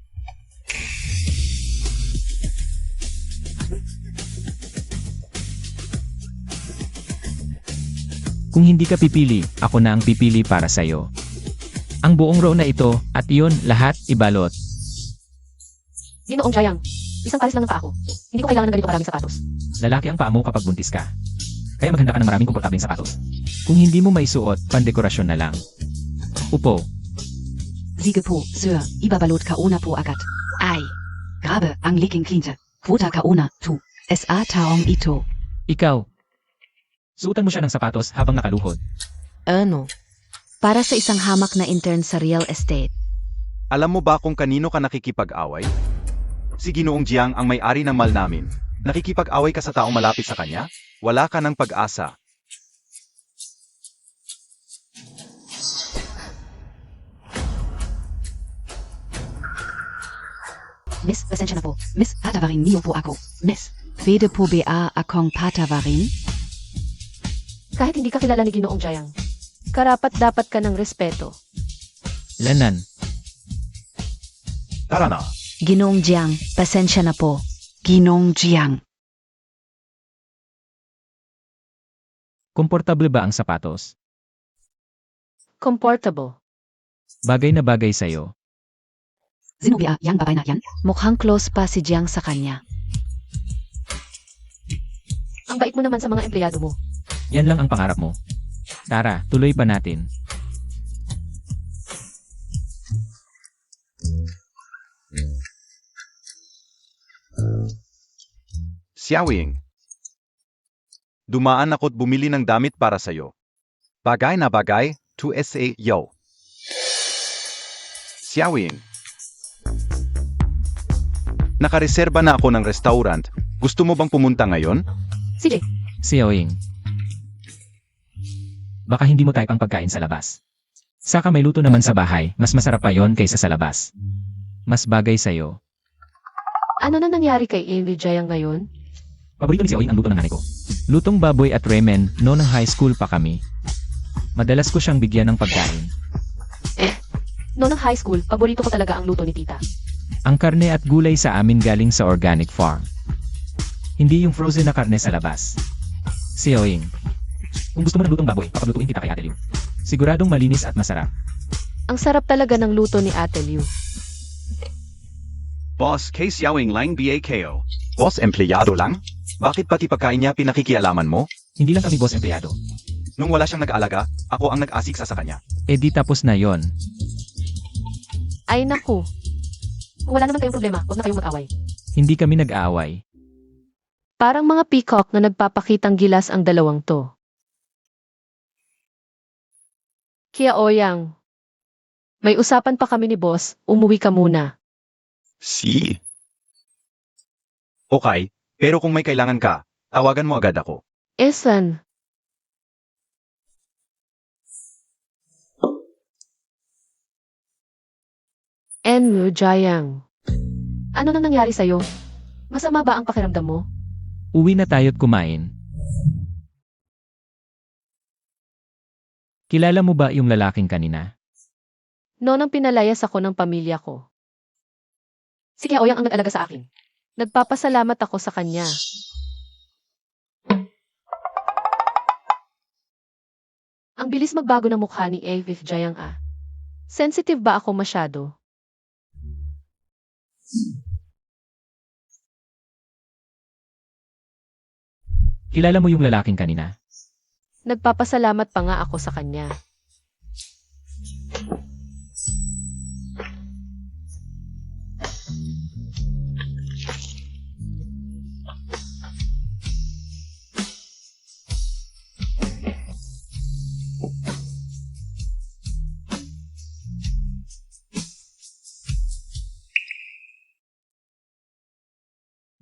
Speaker 2: Kung hindi ka pipili, ako na ang pipili para sa'yo. Ang buong row na ito, at iyon, lahat, ibalot.
Speaker 4: Ginoong Jayang, isang pares lang ng paa ko. Hindi ko kailangan ng ganito karaming sapatos.
Speaker 2: Lalaki ang paa mo kapag buntis ka. Kaya maghanda ka ng maraming komportableng sapatos. Kung hindi mo maisuot, pandekorasyon na lang. Upo.
Speaker 5: Siege po, Sir, ibabalot ka una po agad.
Speaker 3: ay.
Speaker 5: Grabe, ang liking klinte. Quota ka una, tu. SA taong ito.
Speaker 2: Ikaw. Suotan mo siya ng sapatos habang nakaluhod.
Speaker 3: Ano? Para sa isang hamak na intern sa real estate.
Speaker 1: Alam mo ba kung kanino ka nakikipag-away? Si Ginoong Jiang ang may-ari ng mall namin. Nakikipag-away ka sa taong malapit sa kanya? Wala ka ng pag-asa.
Speaker 5: Miss, pasensya na po. Miss, patawarin niyo po ako. Miss, pwede po ba akong patawarin?
Speaker 4: Kahit hindi ka kilala ni Ginoong Jayang, karapat dapat ka ng respeto.
Speaker 2: Lanan.
Speaker 1: Tara na.
Speaker 3: Ginoong Jiang, pasensya na po.
Speaker 5: Ginong Jiang.
Speaker 2: Komportable ba ang sapatos?
Speaker 4: Comfortable.
Speaker 2: Bagay na bagay sa'yo.
Speaker 5: Sino ba yang babae na yan?
Speaker 3: Mukhang close pa si Jiang sa kanya.
Speaker 4: Ang bait mo naman sa mga empleyado mo.
Speaker 2: Yan lang ang pangarap mo. Tara, tuloy pa natin.
Speaker 1: Xiaoying. Dumaan ako't bumili ng damit para sa'yo. Bagay na bagay, to sa yo. Xiaoying. Nakareserba na ako ng restaurant. Gusto mo bang pumunta ngayon?
Speaker 4: Sige,
Speaker 2: Xiaoying. Baka hindi mo type ang pagkain sa labas. Saka may luto naman sa bahay, mas masarap pa yon kaysa sa labas. Mas bagay sa'yo.
Speaker 4: ano na nangyari kay Amy Jayang ngayon?
Speaker 2: Paborito ni Xiaoying ang luto ng nanay ko. Lutong baboy at ramen, noong high school pa kami. Madalas ko siyang bigyan ng pagkain.
Speaker 4: Noong ng high school, paborito ko talaga ang luto ni tita.
Speaker 2: Ang karne at gulay sa amin galing sa organic farm. Hindi yung frozen na karne sa labas. Xiaoying. Kung gusto mo ng lutong baboy, papaglutuin kita kay Ate Liu. Siguradong malinis at masarap.
Speaker 4: Ang sarap talaga ng luto ni Ate Liu.
Speaker 1: Boss, kay Xiaoying lang BAKO. Boss, empleyado lang? Bakit pati pagkain niya pinakikialaman mo?
Speaker 2: Hindi lang kami boss empleyado.
Speaker 1: Nung wala siyang nag-aalaga, ako ang nag-asiksa sa kanya.
Speaker 2: Eh di tapos na yon.
Speaker 4: Ay naku. Kung wala naman kayong problema, huwag na kayong mag-away.
Speaker 2: Hindi kami nag-aaway.
Speaker 4: Parang mga peacock na nagpapakitang gilas ang dalawang to. Kaya Oyang, may usapan pa kami ni boss, umuwi ka muna.
Speaker 1: Si? Okay, pero kung may kailangan ka, tawagan mo agad ako.
Speaker 4: Esan. Enmu Jayang. Ano nang nangyari sa'yo? Masama ba ang pakiramdam mo?
Speaker 2: Uwi na tayo't kumain. Kilala mo ba yung lalaking kanina?
Speaker 4: Noon ang pinalayas ako ng pamilya ko. Si Kaya Oyang ang nag-alaga sa akin. Nagpapasalamat ako sa kanya. Ang bilis magbago ng mukha ni Avith Jayang ah. Sensitive ba ako masyado?
Speaker 2: Kilala mo yung lalaking kanina?
Speaker 4: Nagpapasalamat pa nga ako sa kanya.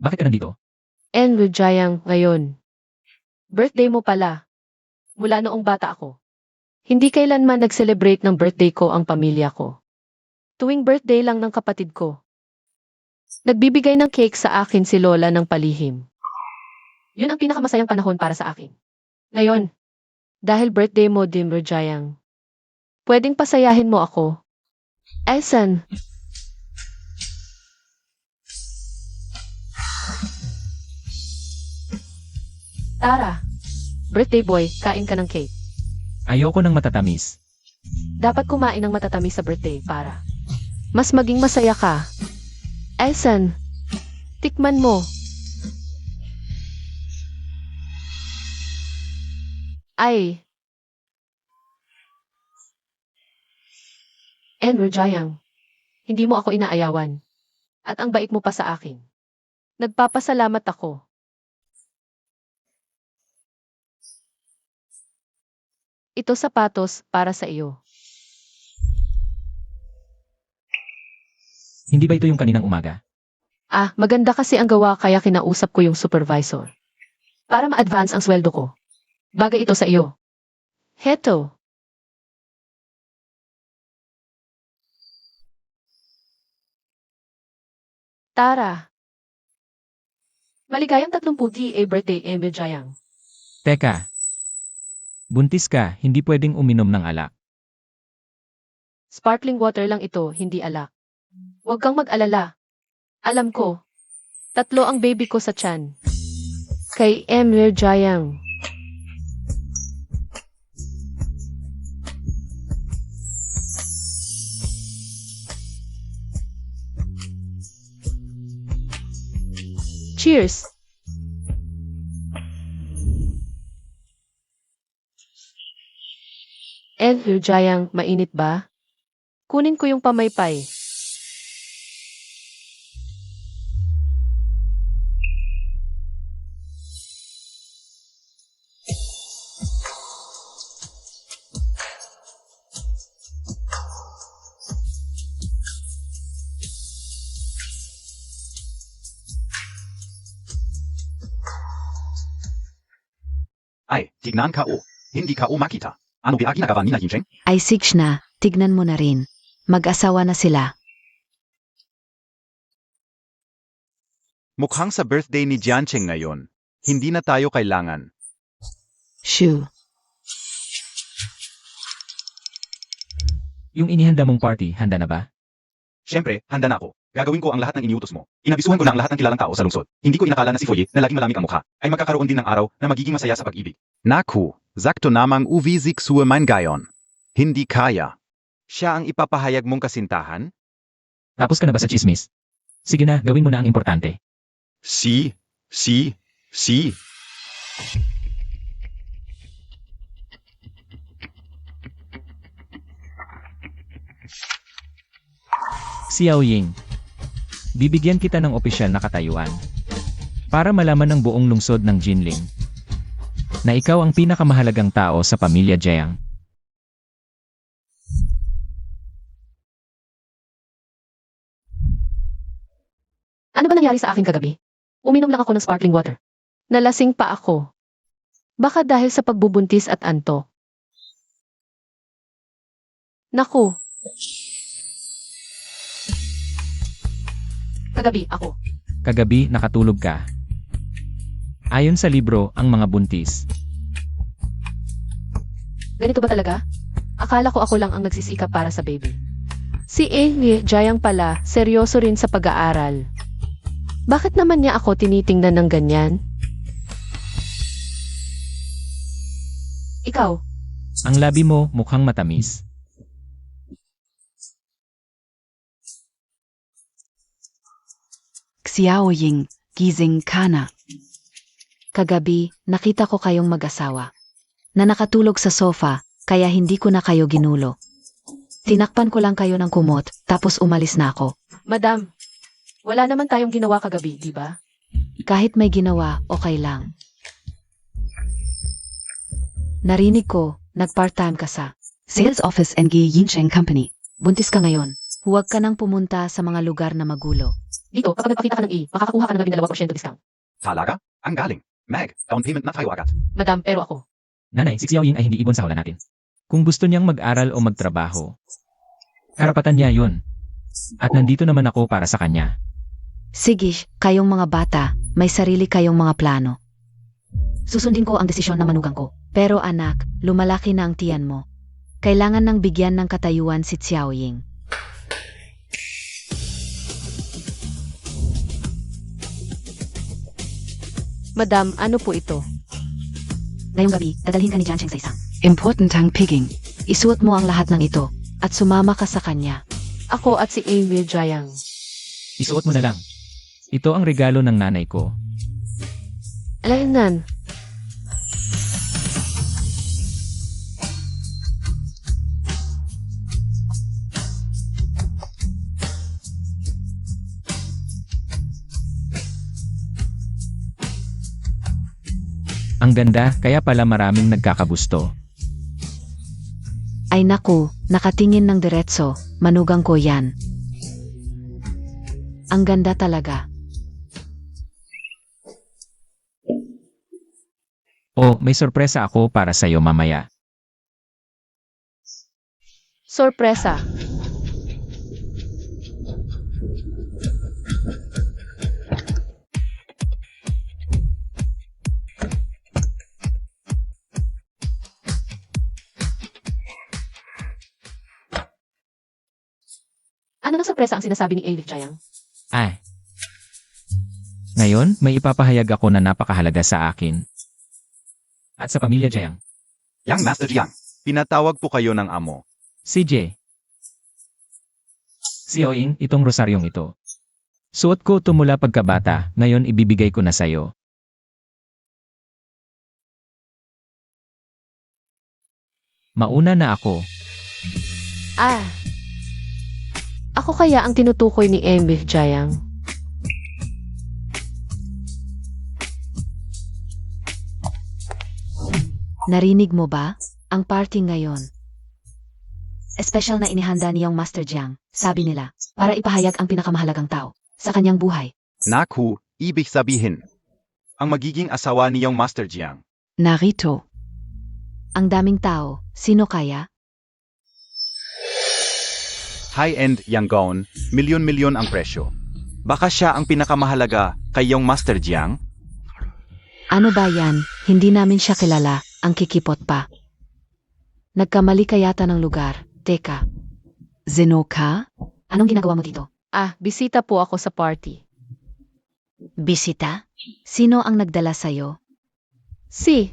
Speaker 2: Bakit ka nandito?
Speaker 4: Enru Jayang ngayon. Birthday mo pala. Mula noong bata ako. Hindi kailanman nag-celebrate ng birthday ko ang pamilya ko. Tuwing birthday lang ng kapatid ko. Nagbibigay ng cake sa akin si Lola ng palihim. Yun ang pinakamasayang panahon para sa akin. Ngayon, dahil birthday mo, Dimber Jayang, pwedeng pasayahin mo ako. Esan. Tara. Birthday boy, kain ka ng cake.
Speaker 2: Ayoko ng matatamis.
Speaker 4: Dapat kumain ng matatamis sa birthday para mas maging masaya ka. Esan, tikman mo. Ay. Enru Jayang, hindi mo ako inaayawan. At ang bait mo pa sa akin. Nagpapasalamat ako. Ito sapatos para sa iyo.
Speaker 2: Hindi ba ito yung kaninang umaga?
Speaker 4: Ah, maganda kasi ang gawa kaya kinausap ko yung supervisor. Para ma-advance ang sweldo ko. Bagay ito sa iyo. Heto. Tara. Maligayang 30 birthday, Embe Jayang.
Speaker 2: Teka. Buntis ka, hindi pwedeng uminom ng alak.
Speaker 4: Sparkling water lang ito, hindi alak. Huwag kang mag-alala. Alam ko. 3 ang baby ko sa tiyan. Kay Emre Jayang. Cheers! Jayang, mainit ba? Kunin ko yung pamaypay.
Speaker 1: Ay, tignan ka o. Hindi ka o makita. Ano ba ginagawa nila Yincheng?
Speaker 3: Ay Six na, tignan mo na rin. Mag-asawa na sila.
Speaker 1: Mukhang sa birthday ni Jiancheng ngayon. Hindi na tayo kailangan.
Speaker 3: Shoo.
Speaker 2: Yung inihanda mong party, handa na ba?
Speaker 1: Siyempre, handa na ako. Gagawin ko ang lahat ng iniutos mo. Inabisuhan ko na ang lahat ng kilalang tao sa lungsod. Hindi ko inakala na si Foye, na laging malamig ang mukha, ay magkakaroon din ng araw na magiging masaya sa pag-ibig. Naku, sakto namang uwisik suwe mein gayon. Hindi kaya. Siya ang ipapahayag mong kasintahan?
Speaker 2: Tapos ka na ba sa chismis? Sige na, gawin mo na ang importante.
Speaker 1: Si.
Speaker 2: Xiao Ying, bibigyan kita ng opisyal na katayuan. Para malaman ng buong lungsod ng Jinling na ikaw ang pinakamahalagang tao sa pamilya Jiang.
Speaker 4: Ano ba nangyari sa akin kagabi? Uminom lang ako ng sparkling water. Nalasing pa ako. Baka dahil sa pagbubuntis at anto. Naku. Kagabi ako.
Speaker 2: Kagabi nakatulog ka. Ayon sa libro, ang mga buntis.
Speaker 4: Ganito ba talaga? Akala ko ako lang ang nagsisikap para sa baby. Si Jayang pala, seryoso rin sa pag-aaral. Bakit naman niya ako tinitingnan ng ganyan? Ikaw,
Speaker 2: Ang labi mo mukhang matamis.
Speaker 5: Xiao Ying, gising ka na.
Speaker 3: Kagabi, nakita ko kayong mag-asawa. Na nakatulog sa sofa, kaya hindi ko na kayo ginulo. Tinakpan ko lang kayo ng kumot, tapos umalis na ako.
Speaker 4: Madam, wala naman tayong ginawa kagabi, di ba?
Speaker 3: Kahit may ginawa, okay lang. Narinig ko, nag-part-time ka sa.
Speaker 5: Sales Office ng Yincheng Company.
Speaker 3: Buntis ka ngayon. Huwag ka nang pumunta sa mga lugar na magulo.
Speaker 4: Dito, kapag nagpakita ka ng makakakuha ka ng 12% discount.
Speaker 1: Talaga? Ang galing. Meg, down payment na tayo agad.
Speaker 4: Madam, pero ako.
Speaker 2: Nanay, si Xiao Ying ay hindi ibon sa hula natin. Kung gusto niyang mag-aral o magtrabaho, karapatan niya yun. At nandito naman ako para sa kanya.
Speaker 3: Sige, kayong mga bata, may sarili kayong mga plano. Susundin ko ang desisyon na manugang ko. Pero anak, lumalaki na ang tiyan mo. Kailangan nang bigyan ng katayuan si Xiao Ying.
Speaker 4: Madam, ano po ito?
Speaker 3: Ngayong gabi, dadalhin ka ni Jiancheng sa isang.
Speaker 5: Important ang piging.
Speaker 3: Isuot mo ang lahat ng ito, at sumama ka sa kanya.
Speaker 4: Ako at si Jayang.
Speaker 2: Isuot mo na lang. Ito ang regalo ng nanay ko.
Speaker 4: Alainan.
Speaker 2: Ang ganda, kaya pala maraming nagkakagusto.
Speaker 3: Ay naku, nakatingin ng diretso, manugang ko yan. Ang ganda talaga.
Speaker 2: Oh, may sorpresa ako para sa'yo mamaya.
Speaker 4: Sorpresa. Ano na sorpresa ang sinasabi ni Jayang?
Speaker 2: Ay. Ngayon, may ipapahayag ako na napakahalaga sa akin. At sa pamilya Jiang.
Speaker 1: Yang Master Jiang, pinatawag po kayo ng amo.
Speaker 2: CJ. Xiao Ying, itong rosaryong ito. Suot ko ito mula pagkabata, ngayon ibibigay ko na sa'yo. Mauna na ako.
Speaker 4: Ah. Ako kaya ang tinutukoy ni MB Jayang.
Speaker 3: Narinig mo ba? Ang party ngayon. Espesyal na inihanda niyang Master Jiang, sabi nila, para ipahayag ang pinakamahalagang tao sa kanyang buhay.
Speaker 1: Naku, ibig sabihin. Ang magiging asawa niyong Master Jiang.
Speaker 5: Narito.
Speaker 3: Ang daming tao, sino kaya?
Speaker 1: High-end yang gown, milyon-milyon ang presyo. Baka siya ang pinakamahalaga kay yung Master Jiang?
Speaker 3: Ano ba yan? Hindi namin siya kilala, ang kikipot pa. Nagkamali ka yata ng lugar. Teka,
Speaker 5: Zeno ka?
Speaker 3: anong ginagawa mo dito?
Speaker 4: Ah, bisita po ako sa party.
Speaker 3: Bisita? Sino ang nagdala sa'yo?
Speaker 4: Si.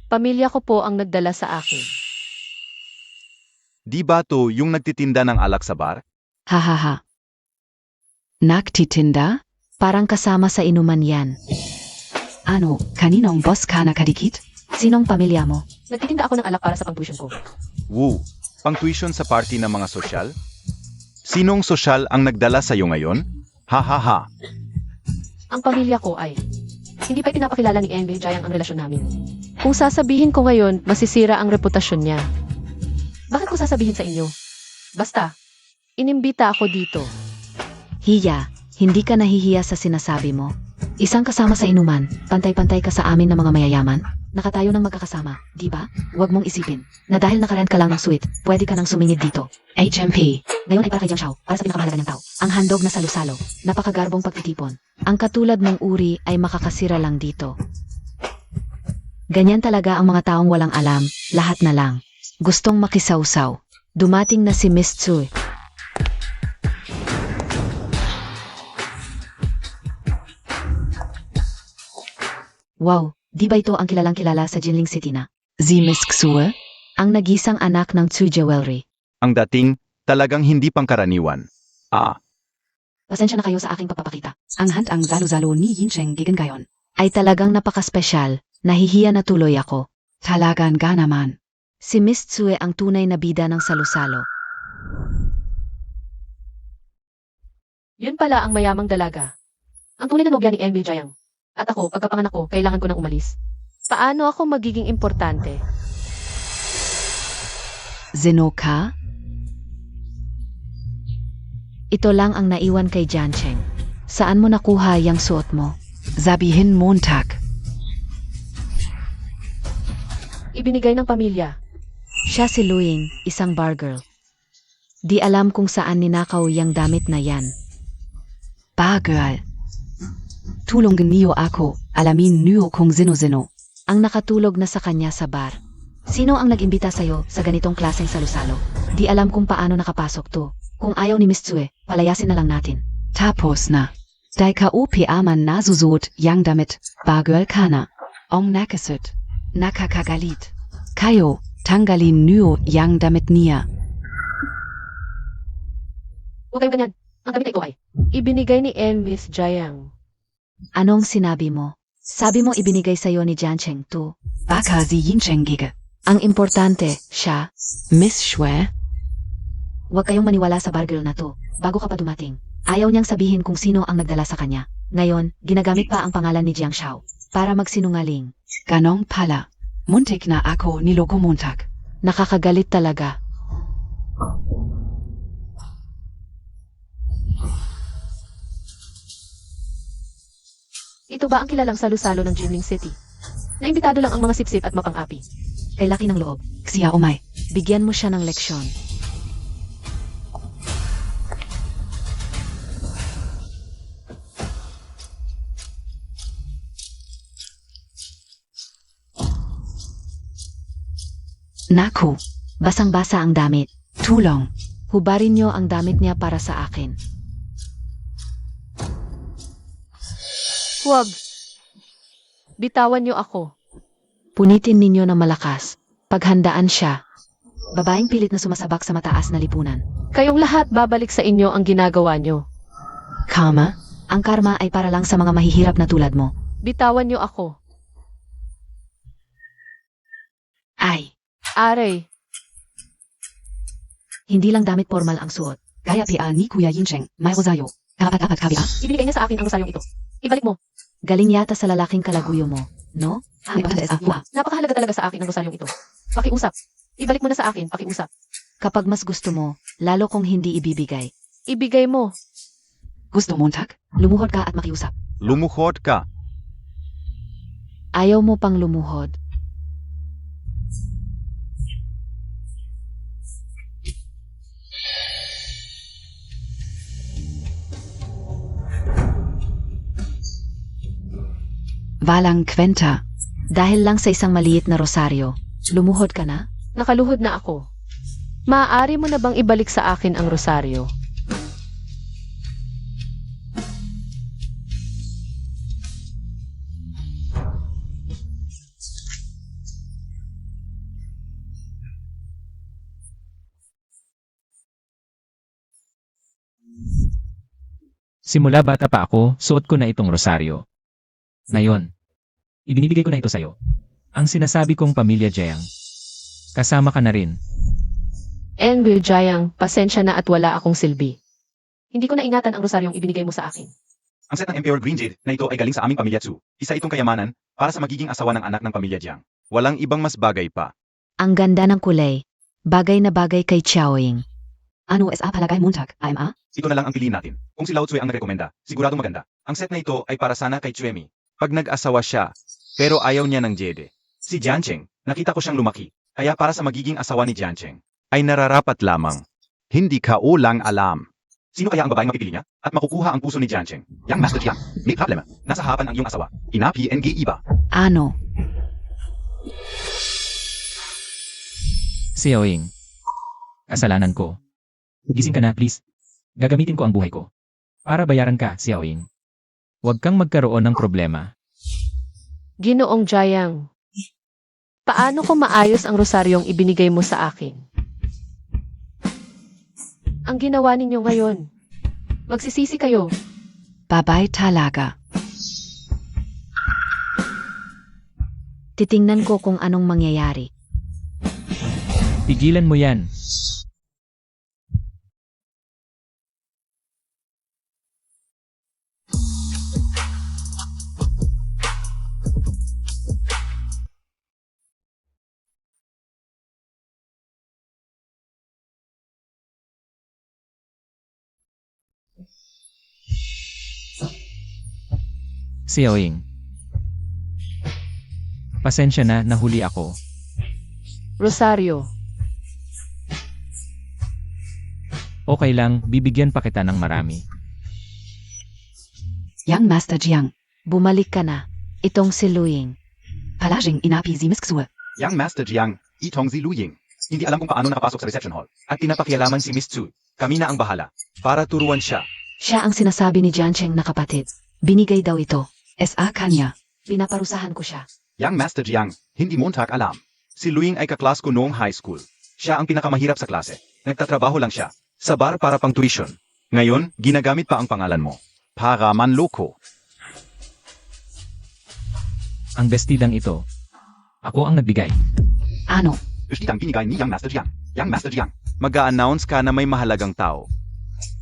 Speaker 4: Pamilya ko po ang nagdala sa akin.
Speaker 1: Di ba to yung nagtitinda ng alak sa bar?
Speaker 5: Hahaha. Nagtitinda?
Speaker 3: Parang kasama sa inuman yan.
Speaker 5: Ano, kaninong boss ka nakadikit?
Speaker 3: Sinong pamilya mo?
Speaker 4: Nagtitinda ako ng alak para sa pang-tuition ko.
Speaker 1: Woo, pang-tuition sa party ng mga sosyal? Sinong sosyal ang nagdala sa'yo ngayon? Ha ha ha.
Speaker 4: Ang pamilya ko ay hindi pa pinapakilala ni MB Jayang ang relasyon namin. Kung sasabihin ko ngayon, masisira ang reputasyon niya. Bakit ko sasabihin sa inyo? Basta, inimbita ako dito.
Speaker 3: Hiya, hindi ka nahihiya sa sinasabi mo. Isang kasama sa inuman, pantay-pantay ka sa amin ng mga mayayaman. Nakatayo ng magkakasama, di ba? Huwag mong isipin na dahil nakarent ka lang ng suite, pwede ka nang sumingid dito.
Speaker 5: HMP.
Speaker 3: Ngayon ay para kay Jiang Shao, para sa pinakamahalaga niyang tao. Ang handog na salo-salo, napakagarbong pagtitipon. Ang katulad mong uri ay makakasira lang dito. Ganyan talaga ang mga taong walang alam, lahat na lang. Gustong makisawsaw. Dumating na si Miss Tsui. Wow, di ba ito ang kilalang-kilala sa Jinling City na?
Speaker 5: Sie Miss Xue?
Speaker 3: Ang nagisang anak ng Tsui Jewelry.
Speaker 1: Ang dating, talagang hindi pangkaraniwan. Ah,
Speaker 3: Pasensya na kayo sa aking pagpapakita.
Speaker 5: Ang hand ang zalo-zalo ni Yincheng gegen gayon.
Speaker 3: Ay talagang napakaspesyal, nahihiya na tuloy ako.
Speaker 5: Talagan ga naman.
Speaker 3: Si Miss Tsue ang tunay na bida ng salo-salo.
Speaker 4: Yun pala ang mayamang dalaga. Ang tunay na nobya ni MB Jayang. At ako, pagkapanganak ko, kailangan ko nang umalis. Paano ako magiging importante?
Speaker 5: Zeno ka?
Speaker 3: Ito lang ang naiwan kay Jiancheng. Saan mo nakuha yung suot mo?
Speaker 5: Sabihin Montag.
Speaker 4: Ibinigay ng pamilya.
Speaker 3: Siya si Luing, isang bar girl. Di alam kung saan ninakaw yung damit na yan.
Speaker 5: Bargirl. Tulungan niyo ako, alamin niyo kung sino-sino.
Speaker 3: Ang nakatulog na sa kanya sa bar. Sino ang nag-imbita sa'yo sa ganitong klaseng salo-salo? Di alam kung paano nakapasok to. Kung ayaw ni Miss Tsue, palayasin na lang natin.
Speaker 5: Tapos na. Dai KOP aman nasusot yang damit, Bargirl kana. Ong nakasut. Nakakagalit. Kayo, tanggalin niyo yang damit niya.
Speaker 4: Huwag kayong ganyan. Ang damit ay buhay. Ibinigay ni MB Jayang.
Speaker 3: Anong sinabi mo? Sabi mo ibinigay sa'yo ni Jiancheng to.
Speaker 5: Baka si Yincheng gige.
Speaker 3: Ang importante, siya.
Speaker 5: Miss Xue?
Speaker 3: Huwag kayong maniwala sa bar girl na to, bago ka pa dumating. Ayaw niyang sabihin kung sino ang nagdala sa kanya. Ngayon, ginagamit pa ang pangalan ni Jiang Shao para magsinungaling.
Speaker 5: Ganong pala. Muntik na ako niloko Montag.
Speaker 3: Nakakagalit talaga.
Speaker 4: Ito ba ang kilalang salo-salo ng Jinling City? Naimbitado lang ang mga sipsip at mapang-api.
Speaker 3: Kay laki ng loob.
Speaker 5: Xia Omay.
Speaker 3: Bigyan mo siya ng leksyon.
Speaker 5: Naku.
Speaker 3: Basang-basa ang damit.
Speaker 5: Tulong.
Speaker 3: Hubarin niyo ang damit niya para sa akin.
Speaker 4: Huwag. Bitawan niyo ako.
Speaker 3: Punitin ninyo ng malakas. Paghandaan siya. Babaeng pilit na sumasabak sa mataas na lipunan.
Speaker 4: Kayong lahat babalik sa inyo ang ginagawa nyo.
Speaker 3: Karma? Ang karma ay para lang sa mga mahihirap na tulad mo.
Speaker 4: Bitawan nyo ako.
Speaker 3: Ay,
Speaker 4: Aray,
Speaker 3: hindi lang damit formal ang suot.
Speaker 5: Gaya PA ni Kuya Yincheng, may rosayo. Karapat-dapat kabia.
Speaker 4: ibinigay niya sa akin ang rosaryong ito. Ibalik mo.
Speaker 3: Galing yata sa lalaking kalaguyo mo, no?
Speaker 4: Napakahalaga talaga sa akin ang rosaryong ito. Pakiusap. Ibalik mo na sa akin, pakiusap.
Speaker 3: Kapag mas gusto mo, lalo kong hindi ibibigay.
Speaker 4: Ibigay mo.
Speaker 5: Gusto Montag?
Speaker 3: Lumuhod ka at makiusap.
Speaker 1: Lumuhod ka.
Speaker 3: Ayaw mo pang lumuhod.
Speaker 5: Walang kwenta.
Speaker 3: Dahil lang sa isang maliit na rosaryo, lumuhod ka na?
Speaker 4: Nakaluhod na ako. Maaari mo na bang ibalik sa akin ang rosaryo?
Speaker 2: Simula bata pa ako, suot ko na itong rosaryo. Ngayon, ibinibigay ko na ito sa'yo. Ang sinasabi kong pamilya Jiang. Kasama ka na rin.
Speaker 4: Envil Jayang, pasensya na at wala akong silbi. Hindi ko na ingatan ang rosaryong ibinigay mo sa akin.
Speaker 1: Ang set ng Emperor Green Jade na ito ay galing sa aming pamilya Tzu. Isa itong kayamanan para sa magiging asawa ng anak ng pamilya Jiang. Walang ibang mas bagay pa.
Speaker 3: Ang ganda ng kulay. Bagay na bagay kay Xiaoying.
Speaker 5: Ano SA palagay Montag, AMA?
Speaker 1: Ito na lang ang piliin natin. Kung si Lao Tsui ang nagrekomenda, siguradong maganda. Ang set na ito ay para sana kay Chuemi. Pag nag-asawa siya, pero ayaw niya ng Jade. Si Jiancheng, nakita ko siyang lumaki. Kaya para sa magiging asawa ni Jiancheng, ay nararapat lamang. Hindi ka ulang alam. Sino kaya ang babaeng mapipili niya at makukuha ang puso ni Jiancheng? Yang Master Jiang, may problema. Nasa harapan ang iyong asawa. Ina-PNG iba.
Speaker 3: Ano?
Speaker 2: Xiaoying. Kasalanan ko. Gising ka na, please. Gagamitin ko ang buhay ko. Para bayaran ka, Xiaoying. Huwag kang magkaroon ng problema.
Speaker 4: Ginoong Jayang, paano ko maayos ang rosaryong ibinigay mo sa akin? Ang ginawa ninyo ngayon, magsisisi kayo.
Speaker 5: Babay talaga.
Speaker 3: Titingnan ko kung anong mangyayari.
Speaker 2: Tigilan mo yan. Xiaoying. Pasensya na, nahuli ako.
Speaker 4: Rosaryo,
Speaker 2: Okay lang, bibigyan pa kita ng marami.
Speaker 5: Yang Master Jiang.
Speaker 3: Bumalik ka na. Itong si Luying.
Speaker 5: Palaging inapi si Miss Xue.
Speaker 1: Yang Master Jiang, Itong Ziluying. Hindi alam kung paano nakapasok sa reception hall. At pinapakialaman si Miss Tzu. Kami na ang bahala. Para turuan siya.
Speaker 3: Siya ang sinasabi ni Jiancheng na kapatid. Binigay daw ito.
Speaker 5: SA kanya.
Speaker 3: Pinaparusahan ko siya.
Speaker 1: Yang Master Jiang, hindi mo alam. Si Luying ay kaklas ko noong high school. Siya ang pinakamahirap sa klase. Nagtatrabaho lang siya. Sa bar para pang tuition. Ngayon, ginagamit pa ang pangalan mo. Para manloko.
Speaker 2: Ang bestidang ito. Ako ang nagbigay.
Speaker 5: Ano?
Speaker 1: Bestidang binigay ni Yang Master Jiang. Yang Master Jiang. Mag-a-announce ka na may mahalagang tao.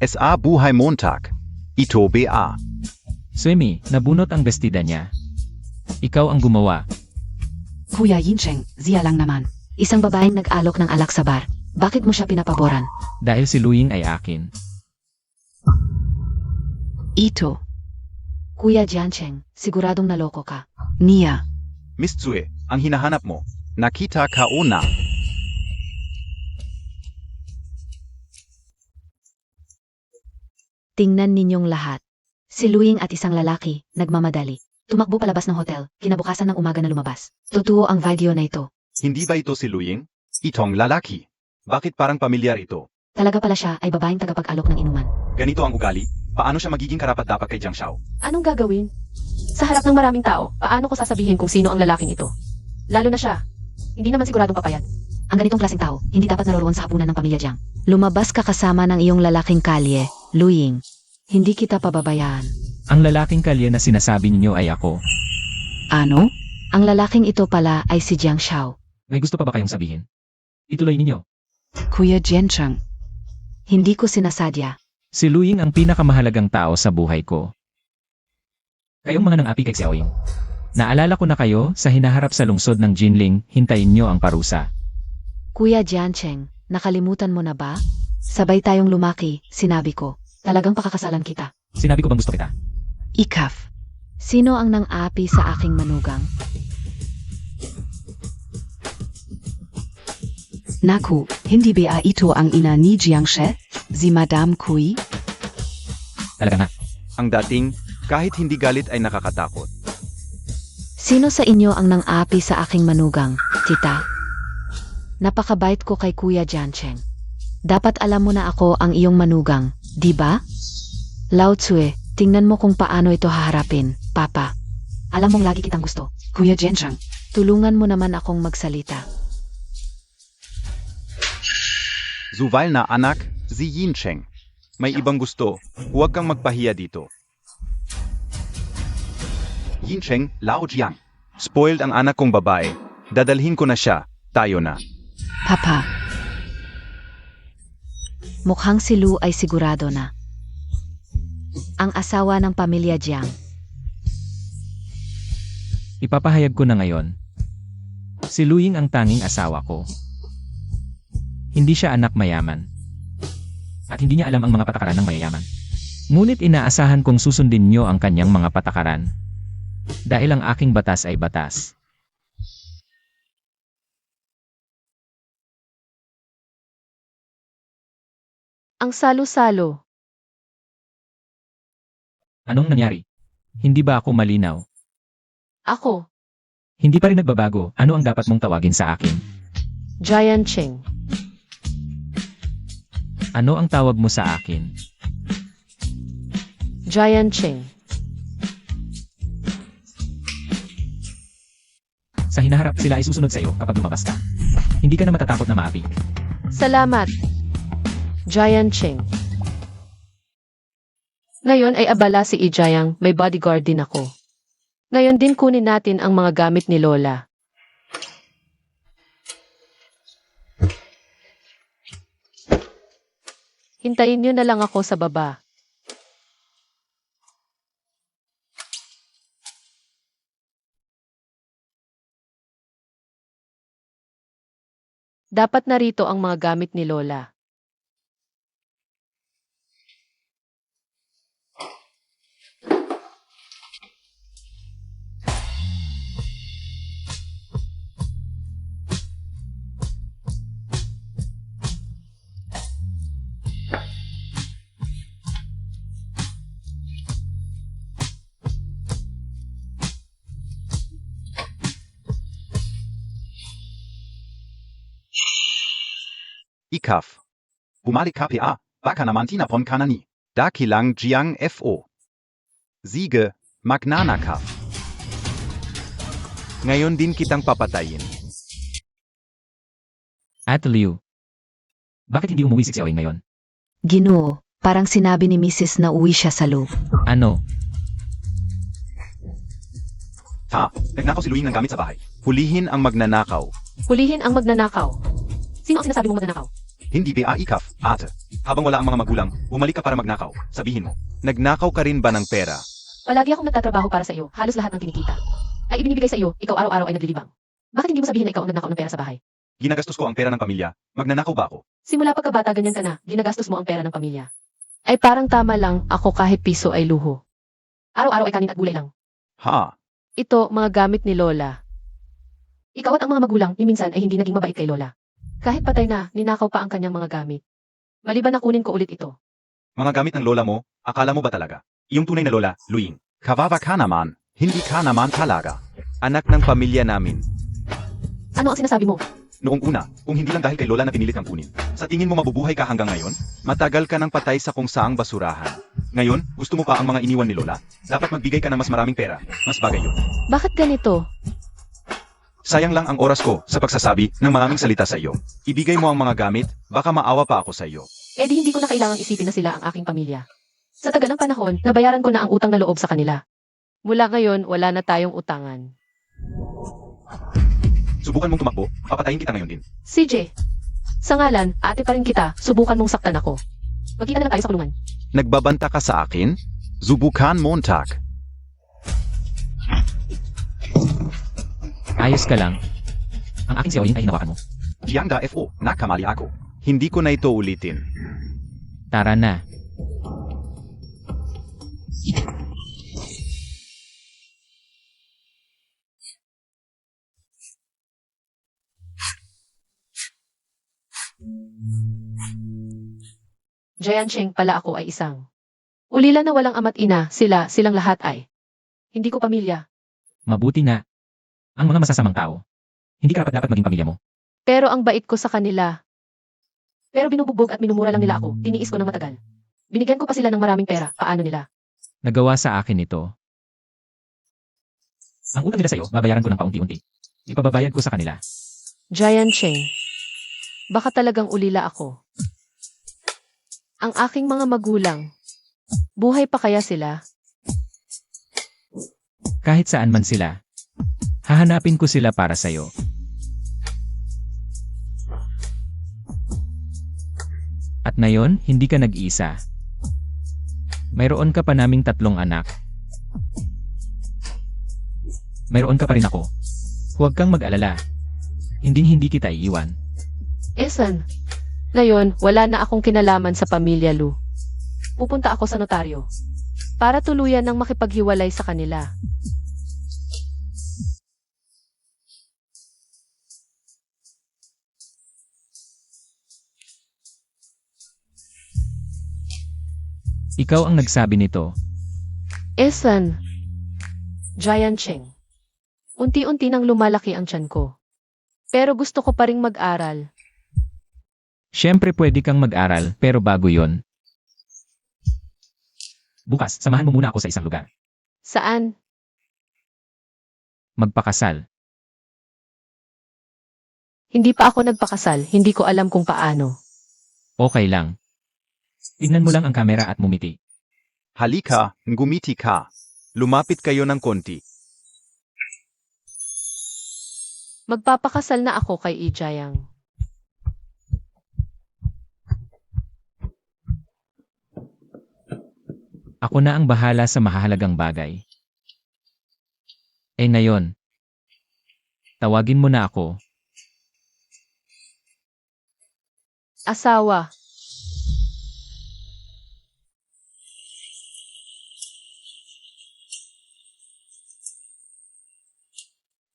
Speaker 1: SA Buhay Montag. Ito BA.
Speaker 2: Suemi, nabunot ang bestida niya. Ikaw ang gumawa.
Speaker 5: Kuya Yincheng, siya lang naman.
Speaker 3: Isang babaeng nag-alok ng alak sa bar. Bakit mo siya pinapaboran?
Speaker 2: Dahil si Luying ay akin.
Speaker 5: Ito.
Speaker 3: Kuya Jiancheng, siguradong naloko ka.
Speaker 5: Nia.
Speaker 1: Miss Tsue, ang hinahanap mo. Nakita ka una.
Speaker 3: Tingnan ninyong lahat. Si Luying at isang lalaki, nagmamadali. Tumakbo palabas ng hotel, kinabukasan ng umaga na lumabas. Totoo ang video na ito.
Speaker 1: Hindi ba ito si Luying? Itong lalaki. Bakit parang pamilyar ito?
Speaker 3: Talaga pala siya ay babaeng tagapag-alok ng inuman.
Speaker 1: Ganito ang ugali. Paano siya magiging karapat-dapat kay Jiang Shao?
Speaker 4: anong gagawin? Sa harap ng maraming tao, paano ko sasabihin kung sino ang lalaking ito? Lalo na siya. Hindi naman siguradong papayag.
Speaker 3: Ang ganitong klaseng tao, hindi dapat naroroon sa hapunan ng pamilya Jiang. Lumabas ka kasama ng iyong lalaking kalye, Lu Ying. Hindi kita pababayaan.
Speaker 2: Ang lalaking kalye na sinasabi ninyo ay ako.
Speaker 5: Ano?
Speaker 3: Ang lalaking ito pala ay si Jiang Xiao.
Speaker 2: May gusto pa ba kayong sabihin? Ituloy ninyo.
Speaker 5: Kuya Jiancheng.
Speaker 3: Hindi ko sinasadya.
Speaker 2: Si Luying ang pinakamahalagang tao sa buhay ko. Kayong mga nang-api kay Xiaoying. Naalala ko na kayo sa hinaharap sa lungsod ng Jinling, hintayin nyo ang parusa.
Speaker 3: Kuya Jiancheng, nakalimutan mo na ba? Sabay tayong lumaki, sinabi ko. Talagang pakakasalan kita.
Speaker 2: Sinabi ko bang gusto kita?
Speaker 5: Ikaf.
Speaker 3: Sino ang nang-api sa aking manugang?
Speaker 5: Naku, hindi ba ito ang ina ni Jiangshe? Si Madame Kui?
Speaker 2: Talaga nga.
Speaker 1: Ang dating, kahit hindi galit ay nakakatakot.
Speaker 3: Sino sa inyo ang nang-api sa aking manugang, tita? Napakabait ko kay Kuya Jiancheng. Dapat alam mo na ako ang iyong manugang, di ba? Lao Tsue, tingnan mo kung paano ito haharapin, Papa. Alam mong lagi kitang gusto.
Speaker 5: Kuya Jiancheng.
Speaker 3: Tulungan mo naman akong magsalita.
Speaker 1: Zuval na anak, si Yincheng. May ibang gusto, huwag kang magpahiya dito. Yincheng, Lao Jiang. Spoiled ang anak kong babae. Dadalhin ko na siya, tayo na.
Speaker 5: Papa.
Speaker 3: Mukhang si Lu ay sigurado na. Ang asawa ng pamilya Jiang.
Speaker 2: Ipapahayag ko na ngayon. Si Luying ang tanging asawa ko. Hindi siya anak mayaman. At hindi niya alam ang mga patakaran ng mayayaman. Ngunit inaasahan kong susundin niyo ang kanyang mga patakaran. Dahil ang aking batas ay batas.
Speaker 4: Ang salo-salo.
Speaker 2: Anong nangyari? Hindi ba ako malinaw?
Speaker 4: Ako,
Speaker 2: Hindi pa rin nagbabago. Ano ang dapat mong tawagin sa akin?
Speaker 4: Jian Cheng.
Speaker 2: Ano ang tawag mo sa akin?
Speaker 4: Jian Cheng.
Speaker 2: Sa hinaharap sila ay susunod sa iyo kapag lumabas ka. Hindi ka na matatakot na maapi.
Speaker 4: Salamat. Jian Cheng. Ngayon ay abala si Ijayang, may bodyguard din ako. Ngayon din kunin natin ang mga gamit ni Lola. Hintayin niyo na lang ako sa baba. Dapat narito ang mga gamit ni Lola.
Speaker 1: Ikaf. Bumalik ka pa, baka naman tinapon ka na ni. Dakilang Jiang Fo. Sige, magnanakaw. Ngayon din kitang papatayin.
Speaker 2: At Liu. Bakit hindi umuwi si Xiaoying ngayon?
Speaker 3: Ginoo, parang sinabi ni Mrs. na uwi siya sa Lu.
Speaker 2: Ano?
Speaker 1: Ha, nagnakaw si Luing ng gamit sa bahay. Hulihin ang magnanakaw.
Speaker 4: Hulihin ang magnanakaw. Sino ang sinasabi mong magnanakaw?
Speaker 1: Hindi ba ikaf, ate? Habang wala ang mga magulang, bumalik ka para magnakaw. Sabihin mo, nagnakaw ka rin ba ng pera?
Speaker 4: Palagi akong nagtatrabaho para sa iyo. Halos lahat ng kinikita ay ibinibigay sa iyo. Ikaw araw-araw ay naglilibang. Bakit hindi mo sabihin na ikaw ang nagnakaw ng pera sa bahay?
Speaker 1: Ginagastos ko ang pera ng pamilya. Magnanakaw ba ako?
Speaker 4: Simula pagkabata ganyan ka na, ginagastos mo ang pera ng pamilya. Ay parang tama lang, ako kahit piso ay luho. Araw-araw ay kanin at gulay lang.
Speaker 1: Ha?
Speaker 4: Ito, mga gamit ni Lola. Ikaw at ang mga magulang, ni minsan ay hindi naging mabait kay Lola. Kahit patay na, ninakaw pa ang kanyang mga gamit. Maliban na kunin ko ulit ito.
Speaker 1: Mga gamit ng lola mo, akala mo ba talaga? Iyong tunay na lola, Luing. Kawawa ka naman. Hindi ka naman talaga. Anak ng pamilya namin.
Speaker 4: Ano ang sinasabi mo?
Speaker 1: Noong una, kung hindi lang dahil kay lola na pinilit kang kunin. Sa tingin mo mabubuhay ka hanggang ngayon? Matagal ka ng patay sa kung saang basurahan. Ngayon, gusto mo pa ang mga iniwan ni lola? Dapat magbigay ka ng mas maraming pera. Mas bagay yun.
Speaker 4: Bakit ganito?
Speaker 1: Sayang lang ang oras ko sa pagsasabi ng maraming salita sa iyo. Ibigay mo ang mga gamit, baka maawa pa ako sa iyo.
Speaker 4: Eh di hindi ko na kailangang isipin na sila ang aking pamilya. Sa tagal ng panahon, nabayaran ko na ang utang na loob sa kanila. Mula ngayon, wala na tayong utangan.
Speaker 1: Subukan mong tumakbo, papatayin kita ngayon din.
Speaker 4: CJ, sa ngalan, ate pa rin kita, subukan mong saktan ako. Magkita na lang tayo sa kulungan.
Speaker 1: Nagbabanta ka sa akin? Subukan Montag.
Speaker 2: Ayos ka lang. Ang aking siawin ay hinawakan mo.
Speaker 1: Jiangda FO, nakamali ako. Hindi ko na ito ulitin.
Speaker 2: Tara na.
Speaker 4: Jiancheng pala ako ay isang. Ulila na walang ama't ina, silang lahat ay. Hindi ko pamilya.
Speaker 2: Mabuti nga. Ang mga masasamang tao. Hindi ka dapat maging pamilya mo.
Speaker 4: Pero ang bait ko sa kanila. Pero binubugbog at minumura lang nila ako, tiniis ko ng matagal. Binigyan ko pa sila ng maraming pera, paano nila?
Speaker 2: Nagawa sa akin ito. Ang utang nila sa'yo, babayaran ko ng paunti-unti. Ipababayad ko sa kanila.
Speaker 4: Jiancheng, baka talagang ulila ako. Ang aking mga magulang, buhay pa kaya sila?
Speaker 2: Kahit saan man sila. Hahanapin ko sila para sa'yo. At ngayon, hindi ka nag-iisa. Mayroon ka pa naming 3 anak. Mayroon ka pa rin ako. Huwag kang mag-alala. Hindi kita iiwan.
Speaker 4: Esan, ngayon wala na akong kinalaman sa pamilya Lu. Pupunta ako sa notaryo para tuluyan ng makipaghiwalay sa kanila.
Speaker 2: Ikaw ang nagsabi nito.
Speaker 4: Esan, Jiancheng, unti-unti nang lumalaki ang tiyan ko. Pero gusto ko pa ring mag-aral.
Speaker 2: Siyempre pwede kang mag-aral, pero bago yon. Bukas, samahan mo muna ako sa isang lugar.
Speaker 4: Saan?
Speaker 2: Magpakasal.
Speaker 4: Hindi pa ako nagpakasal, hindi ko alam kung paano.
Speaker 2: Okay lang. Tingnan mo lang ang kamera at mumiti.
Speaker 1: Halika, gumiti ka. Lumapit kayo ng konti.
Speaker 4: Magpapakasal na ako kay Ijayang.
Speaker 2: Ako na ang bahala sa mahalagang bagay. Eh ngayon, tawagin mo na ako.
Speaker 4: Asawa.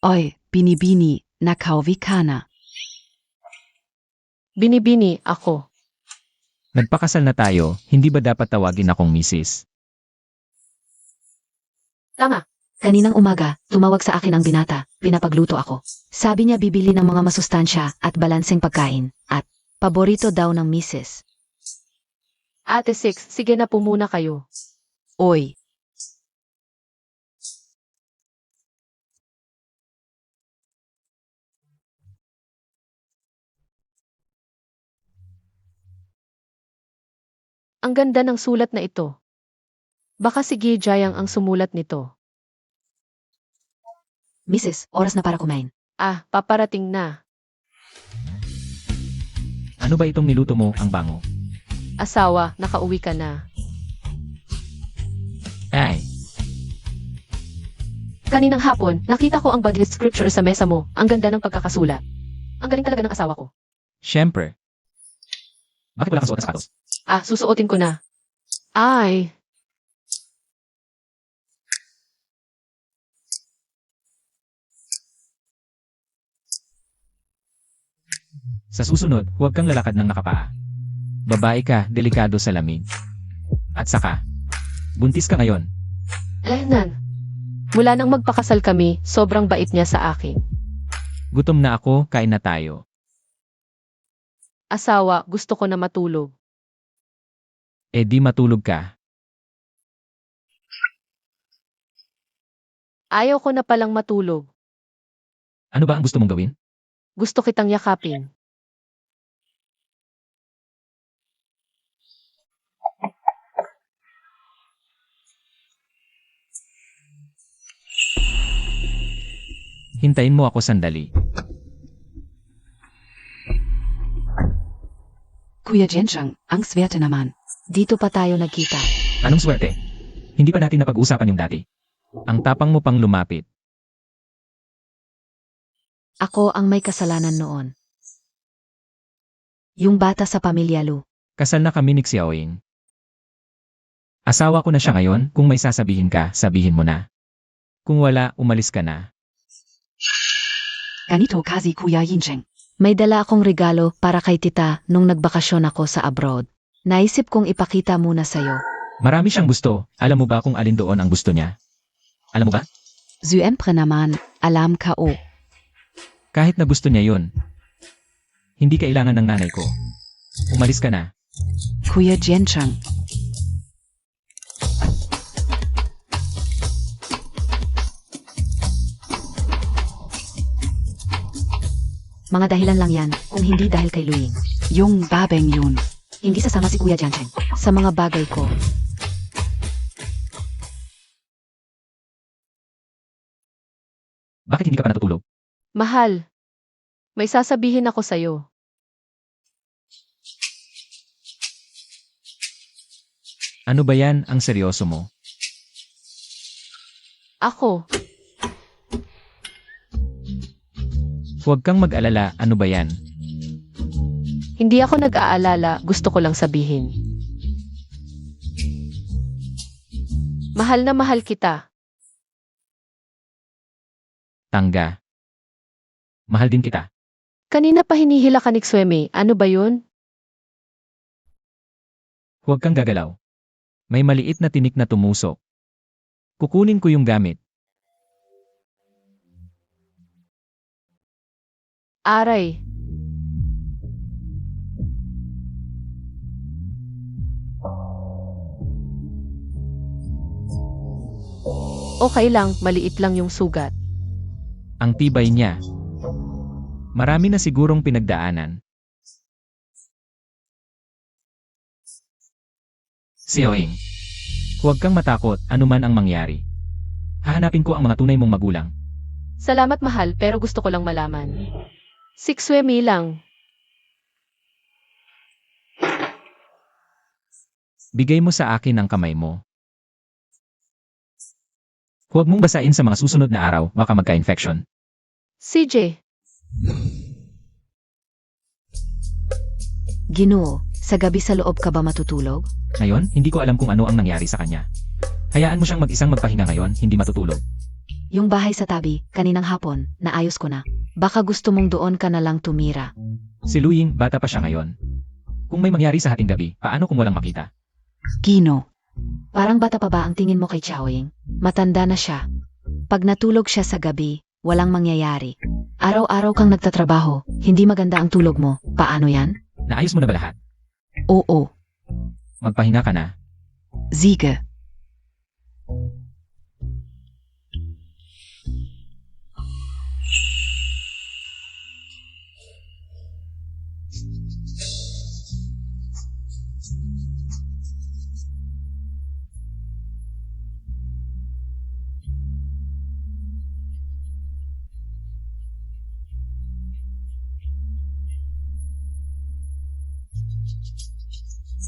Speaker 5: Oi, binibini, nakauvikana.
Speaker 4: Binibini ako.
Speaker 2: Nagpakasal na tayo, hindi ba dapat tawagin akong misis?
Speaker 4: Tama.
Speaker 3: Kaninang umaga, tumawag sa akin ang binata, pinapagluto ako. Sabi niya bibili ng mga masustansya at balanseng pagkain, at paborito daw ng misis.
Speaker 4: Ate Six, sige na po muna kayo.
Speaker 5: Oi,
Speaker 4: Ang ganda ng sulat na ito. Baka si Gijayang ang sumulat nito.
Speaker 3: Misis, oras na para kumain.
Speaker 4: Ah, paparating na.
Speaker 2: Ano ba itong niluto mo, ang bango?
Speaker 4: Asawa, nakauwi ka na.
Speaker 2: Ay,
Speaker 4: Kaninang hapon, nakita ko ang Buddhist scripture sa mesa mo. Ang ganda ng pagkakasulat. Ang galing talaga ng asawa ko.
Speaker 2: syempre. Bakit wala kang suot ng sapatos?
Speaker 4: Ah, susuotin ko na. Ay,
Speaker 2: Sa susunod, huwag kang lalakad ng nakapaa. Babae ka, delikado sa lamig. At saka, buntis ka ngayon.
Speaker 4: Lenan. Mula nang magpakasal kami, sobrang bait niya sa akin.
Speaker 2: Gutom na ako, kain na tayo.
Speaker 4: Asawa, gusto ko na matulog.
Speaker 2: Eh di matulog ka.
Speaker 4: Ayaw ko na palang matulog.
Speaker 2: Ano ba ang gusto mong gawin?
Speaker 4: Gusto kitang yakapin.
Speaker 2: Hintayin mo ako sandali.
Speaker 5: Kuya Jenchang, ang swerte naman.
Speaker 3: Dito pa tayo nagkita.
Speaker 2: Anong swerte? Hindi pa natin napag-usapan yung dati. Ang tapang mo pang lumapit.
Speaker 3: Ako ang may kasalanan noon. Yung bata sa pamilya Lu.
Speaker 2: Kasal na kami ni Xiaoying. Asawa ko na siya ngayon, kung may sasabihin ka, sabihin mo na. Kung wala, umalis ka na.
Speaker 5: Ganito kasi Kuya Yincheng.
Speaker 3: May dala akong regalo para kay tita nung nagbakasyon ako sa abroad. Naisip kong ipakita muna sa'yo.
Speaker 2: Marami siyang gusto. Alam mo ba kung alin doon ang gusto niya? Alam mo ba?
Speaker 5: Syempre naman, alam ka o.
Speaker 2: Kahit na gusto niya yun. Hindi kailangan ng nanay ko. Umalis ka na.
Speaker 5: Kuya Jenchang.
Speaker 3: Mga dahilan lang yan, kung hindi dahil kay Luing.
Speaker 5: Yung babeng yun.
Speaker 3: Hindi sasama si Kuya Jancheng sa mga bagay ko.
Speaker 2: Bakit hindi ka pa natutulog?
Speaker 4: Mahal, may sasabihin ako sa'yo.
Speaker 2: Ano ba yan ang seryoso mo?
Speaker 4: Ako,
Speaker 2: Huwag kang mag-alala, ano ba yan?
Speaker 4: hindi ako nag-aalala, gusto ko lang sabihin. Mahal na mahal kita.
Speaker 2: Tangga. Mahal din kita.
Speaker 4: Kanina pa hinihila ka ni Xueme, ano ba yun?
Speaker 2: Huwag kang gagalaw. May maliit na tinik na tumusok. Kukunin ko yung gamit.
Speaker 4: Aray. Okay lang, maliit lang yung sugat.
Speaker 2: Ang tibay niya. Marami na sigurong pinagdaanan. Sioing. Huwag kang matakot, anuman ang mangyari. Hahanapin ko ang mga tunay mong magulang.
Speaker 4: Salamat mahal, pero gusto ko lang malaman. Si Xueme lang.
Speaker 2: Bigay mo sa akin ang kamay mo. Huwag mong basain sa mga susunod na araw, baka magka-infection.
Speaker 4: CJ,
Speaker 3: Ginoo, sa gabi sa loob ka ba matutulog?
Speaker 2: Ngayon, hindi ko alam kung ano ang nangyari sa kanya. Hayaan mo siyang mag-isang magpahinga ngayon, hindi matutulog.
Speaker 3: Yung bahay sa tabi, kaninang hapon, naayos ko na. Baka gusto mong doon ka na lang tumira.
Speaker 2: Si Luying, bata pa siya ngayon. Kung may mangyari sa hating gabi, paano kung walang makita?
Speaker 5: Gino.
Speaker 3: Parang bata pa ba ang tingin mo kay Xiaoying? Matanda na siya. Pag natulog siya sa gabi, walang mangyayari. Araw-araw kang nagtatrabaho, hindi maganda ang tulog mo. Paano yan?
Speaker 2: Naayos mo na ba lahat?
Speaker 5: Oo.
Speaker 2: Magpahinga ka na.
Speaker 5: Siege.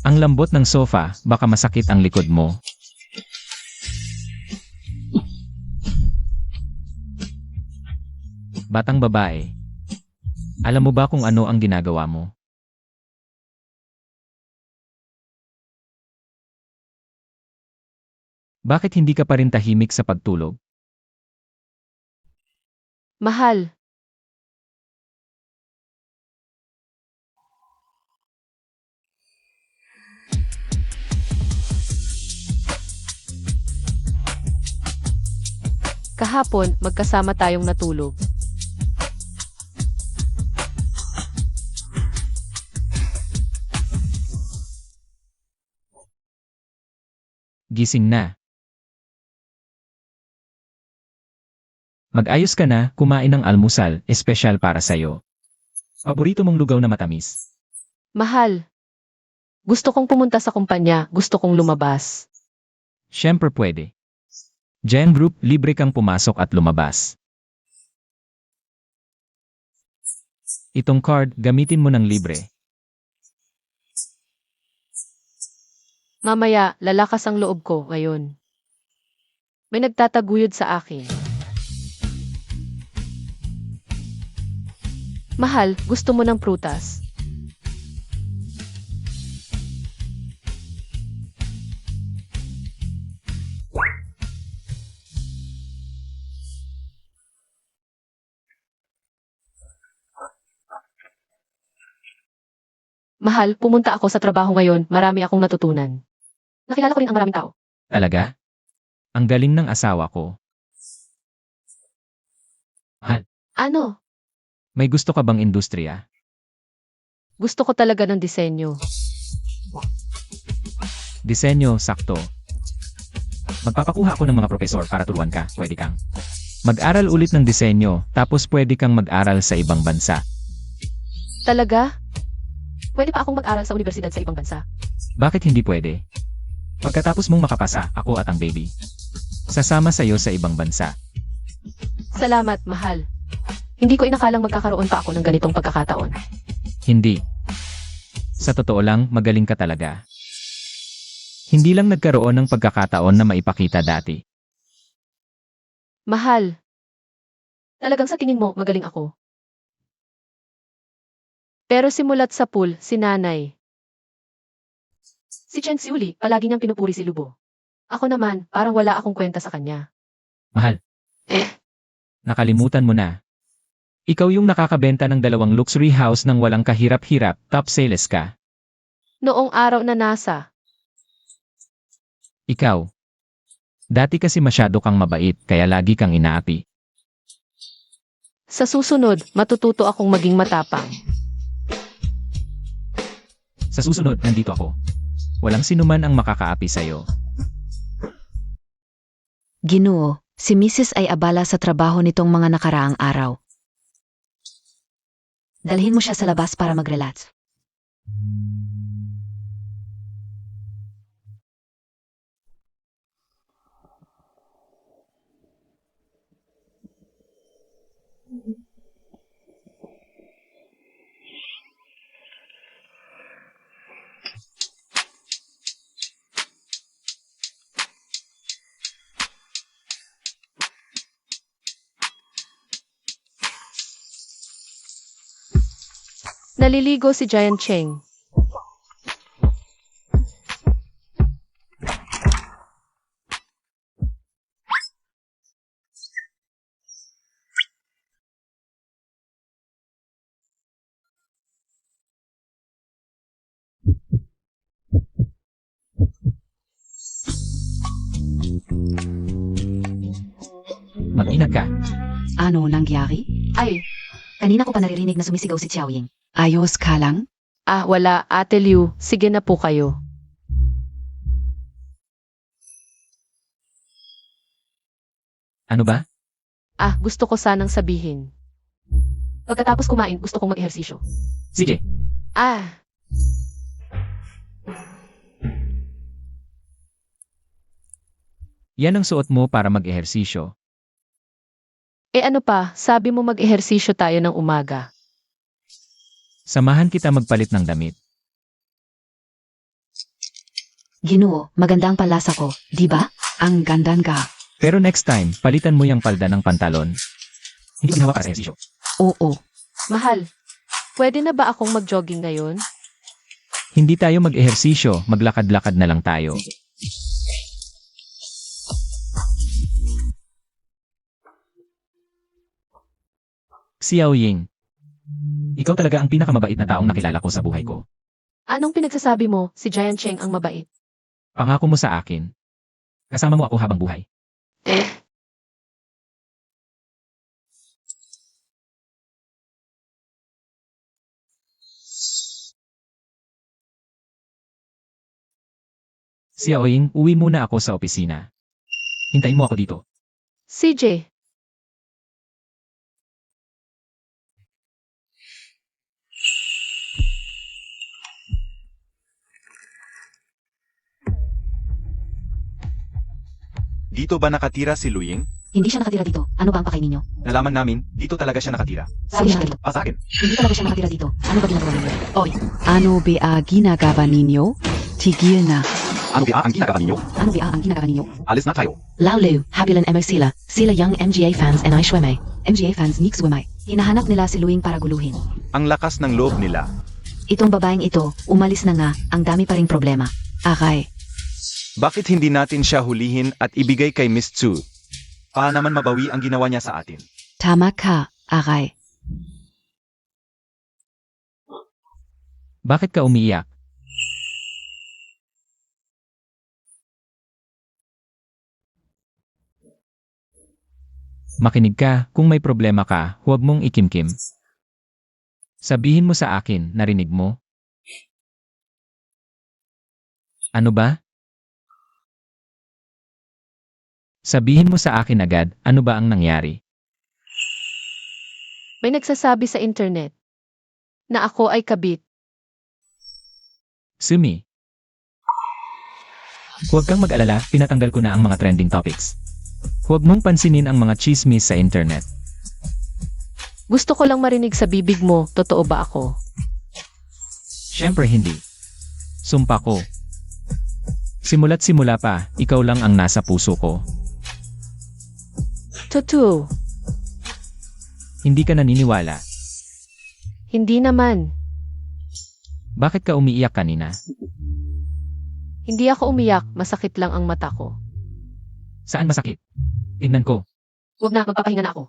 Speaker 2: Ang lambot ng sofa, baka masakit ang likod mo. Batang babae. Alam mo ba kung ano ang ginagawa mo? Bakit hindi ka pa rin tahimik sa pagtulog?
Speaker 4: mahal. Kahapon, magkasama tayong natulog.
Speaker 2: Gising na. Mag-ayos ka na, kumain ng almusal, espesyal para sa'yo. Paborito mong lugaw na matamis.
Speaker 4: Mahal. Gusto kong pumunta sa kumpanya, gusto kong lumabas.
Speaker 2: Siyempre pwede. Gen Group, libre kang pumasok at lumabas. Itong card, gamitin mo ng libre.
Speaker 4: Mamaya, lalakas ang loob ko ngayon. May nagtataguyod sa akin. Mahal, gusto mo ng prutas? Mahal, pumunta ako sa trabaho ngayon, marami akong natutunan. Nakilala ko rin ang maraming tao.
Speaker 2: Talaga? Ang galing ng asawa ko.
Speaker 4: Ano?
Speaker 2: May gusto ka bang industriya?
Speaker 4: Gusto ko talaga ng disenyo.
Speaker 2: Disenyo, sakto. Magpapakuha ako ng mga profesor para turuan ka, pwede kang. Mag-aral ulit ng disenyo, tapos pwede kang mag-aral sa ibang bansa.
Speaker 4: Talaga? Pwede pa akong mag-aral sa universidad sa ibang bansa.
Speaker 2: Bakit hindi pwede? Pagkatapos mong makapasa, ako at ang baby. Sasama sa'yo sa ibang bansa.
Speaker 4: Salamat, mahal. Hindi ko inakalang magkakaroon pa ako ng ganitong pagkakataon.
Speaker 2: Hindi. Sa totoo lang, magaling ka talaga. Hindi lang nagkaroon ng pagkakataon na maipakita dati.
Speaker 4: Mahal. Talagang sa tingin mo, magaling ako. Pero simulat sa pool, si nanay. Si Chen Xiuli, palagi niyang pinupuri si Lubo. Ako naman, parang wala akong kwenta sa kanya.
Speaker 2: Mahal.
Speaker 4: Eh.
Speaker 2: Nakalimutan mo na. Ikaw yung nakakabenta ng 2 luxury house ng walang kahirap-hirap, top sales ka.
Speaker 4: Noong araw na nasa,
Speaker 2: Ikaw. Dati kasi masyado kang mabait, kaya lagi kang inaapi.
Speaker 4: sa susunod, matututo akong maging matapang.
Speaker 2: Sa susunod, nandito ako. Walang sinuman ang makakaapi sa'yo.
Speaker 3: Ginoo, si Mrs. ay abala sa trabaho nitong mga nakaraang araw. Dalhin mo siya sa labas para mag-relax.
Speaker 4: Naliligo si Giant Cheng.
Speaker 2: Mag-ingat ka.
Speaker 5: Ano nangyari?
Speaker 4: Ay,
Speaker 3: Kanina ko pa naririnig na sumisigaw si Xiaoying.
Speaker 5: Ayos ka lang?
Speaker 4: wala, Ate Liu, sige na po kayo.
Speaker 2: Ano ba?
Speaker 4: Gusto ko sanang sabihin. Pagkatapos kumain, gusto kong mag-ehersisyo.
Speaker 2: Sige.
Speaker 4: Ah,
Speaker 2: Yan ang suot mo para mag-ehersisyo.
Speaker 4: ano pa, sabi mo mag-ehersisyo tayo ng umaga.
Speaker 2: Samahan kita magpalit ng damit.
Speaker 3: Ginoo, maganda ang palasa ko, di ba?
Speaker 5: Ang ganda nga.
Speaker 2: Pero next time, palitan mo yung palda ng pantalon. Hindi ko ginawa para sa ehersisyo.
Speaker 5: Oo.
Speaker 4: Mahal, pwede na ba akong mag-jogging ngayon?
Speaker 2: Hindi tayo mag-ehersisyo, maglakad-lakad na lang tayo. Xiaoying. Ikaw talaga ang pinakamabait na taong nakilala ko sa buhay ko.
Speaker 4: Anong pinagsasabi mo, si Giant Cheng ang mabait?
Speaker 2: Pangako mo sa akin. Kasama mo ako habang buhay. Xiaoying, uwi muna ako sa opisina. Hintayin mo ako dito.
Speaker 4: CJ,
Speaker 1: Dito ba nakatira si Luying?
Speaker 3: Hindi siya nakatira dito. Ano ba ang pakay ninyo?
Speaker 1: Nalaman namin, dito talaga siya nakatira.
Speaker 3: Sabi siya dito.
Speaker 1: Sa akin.
Speaker 3: Hindi talaga siya nakatira dito. Ano ba ginagawa ninyo? Oy,
Speaker 5: Ano ba ginagawa ninyo? Tigil na.
Speaker 1: Ano ba ang ginagawa ninyo?
Speaker 3: ano ba ang ginagawa ninyo?
Speaker 1: Alis na tayo.
Speaker 3: Laulu, habilan emo sila. Sila young MGA fans and I sweme.
Speaker 5: MGA fans Nix Wimay.
Speaker 3: Hinahanap nila si Luing para guluhin.
Speaker 1: Ang lakas ng loob nila.
Speaker 3: Itong babaeng ito, umalis na nga, ang dami pa ring problema.
Speaker 5: Aray.
Speaker 1: Bakit hindi natin siya hulihin at ibigay kay Miss Tzu? Para naman mabawi ang ginawa niya sa atin.
Speaker 5: Tama ka, aray.
Speaker 2: Bakit ka umiiyak? Makinig ka, kung may problema ka, huwag mong ikimkim. Sabihin mo sa akin, narinig mo? Ano ba? Sabihin mo sa akin agad, ano ba ang nangyari?
Speaker 4: May nagsasabi sa internet na ako ay kabit.
Speaker 2: Sumi. Huwag kang mag-alala, pinatanggal ko na ang mga trending topics. Huwag mong pansinin ang mga chismis sa internet.
Speaker 4: Gusto ko lang marinig sa bibig mo, totoo ba ako?
Speaker 2: Siyempre hindi. Sumpa ko. Simula't simula pa, ikaw lang ang nasa puso ko.
Speaker 4: Totoo.
Speaker 2: Hindi ka naniniwala.
Speaker 4: Hindi naman.
Speaker 2: Bakit ka umiiyak kanina?
Speaker 4: Hindi ako umiyak, masakit lang ang mata ko.
Speaker 2: Saan masakit? Tingnan ko.
Speaker 4: Huwag na, magpapahinga na ako.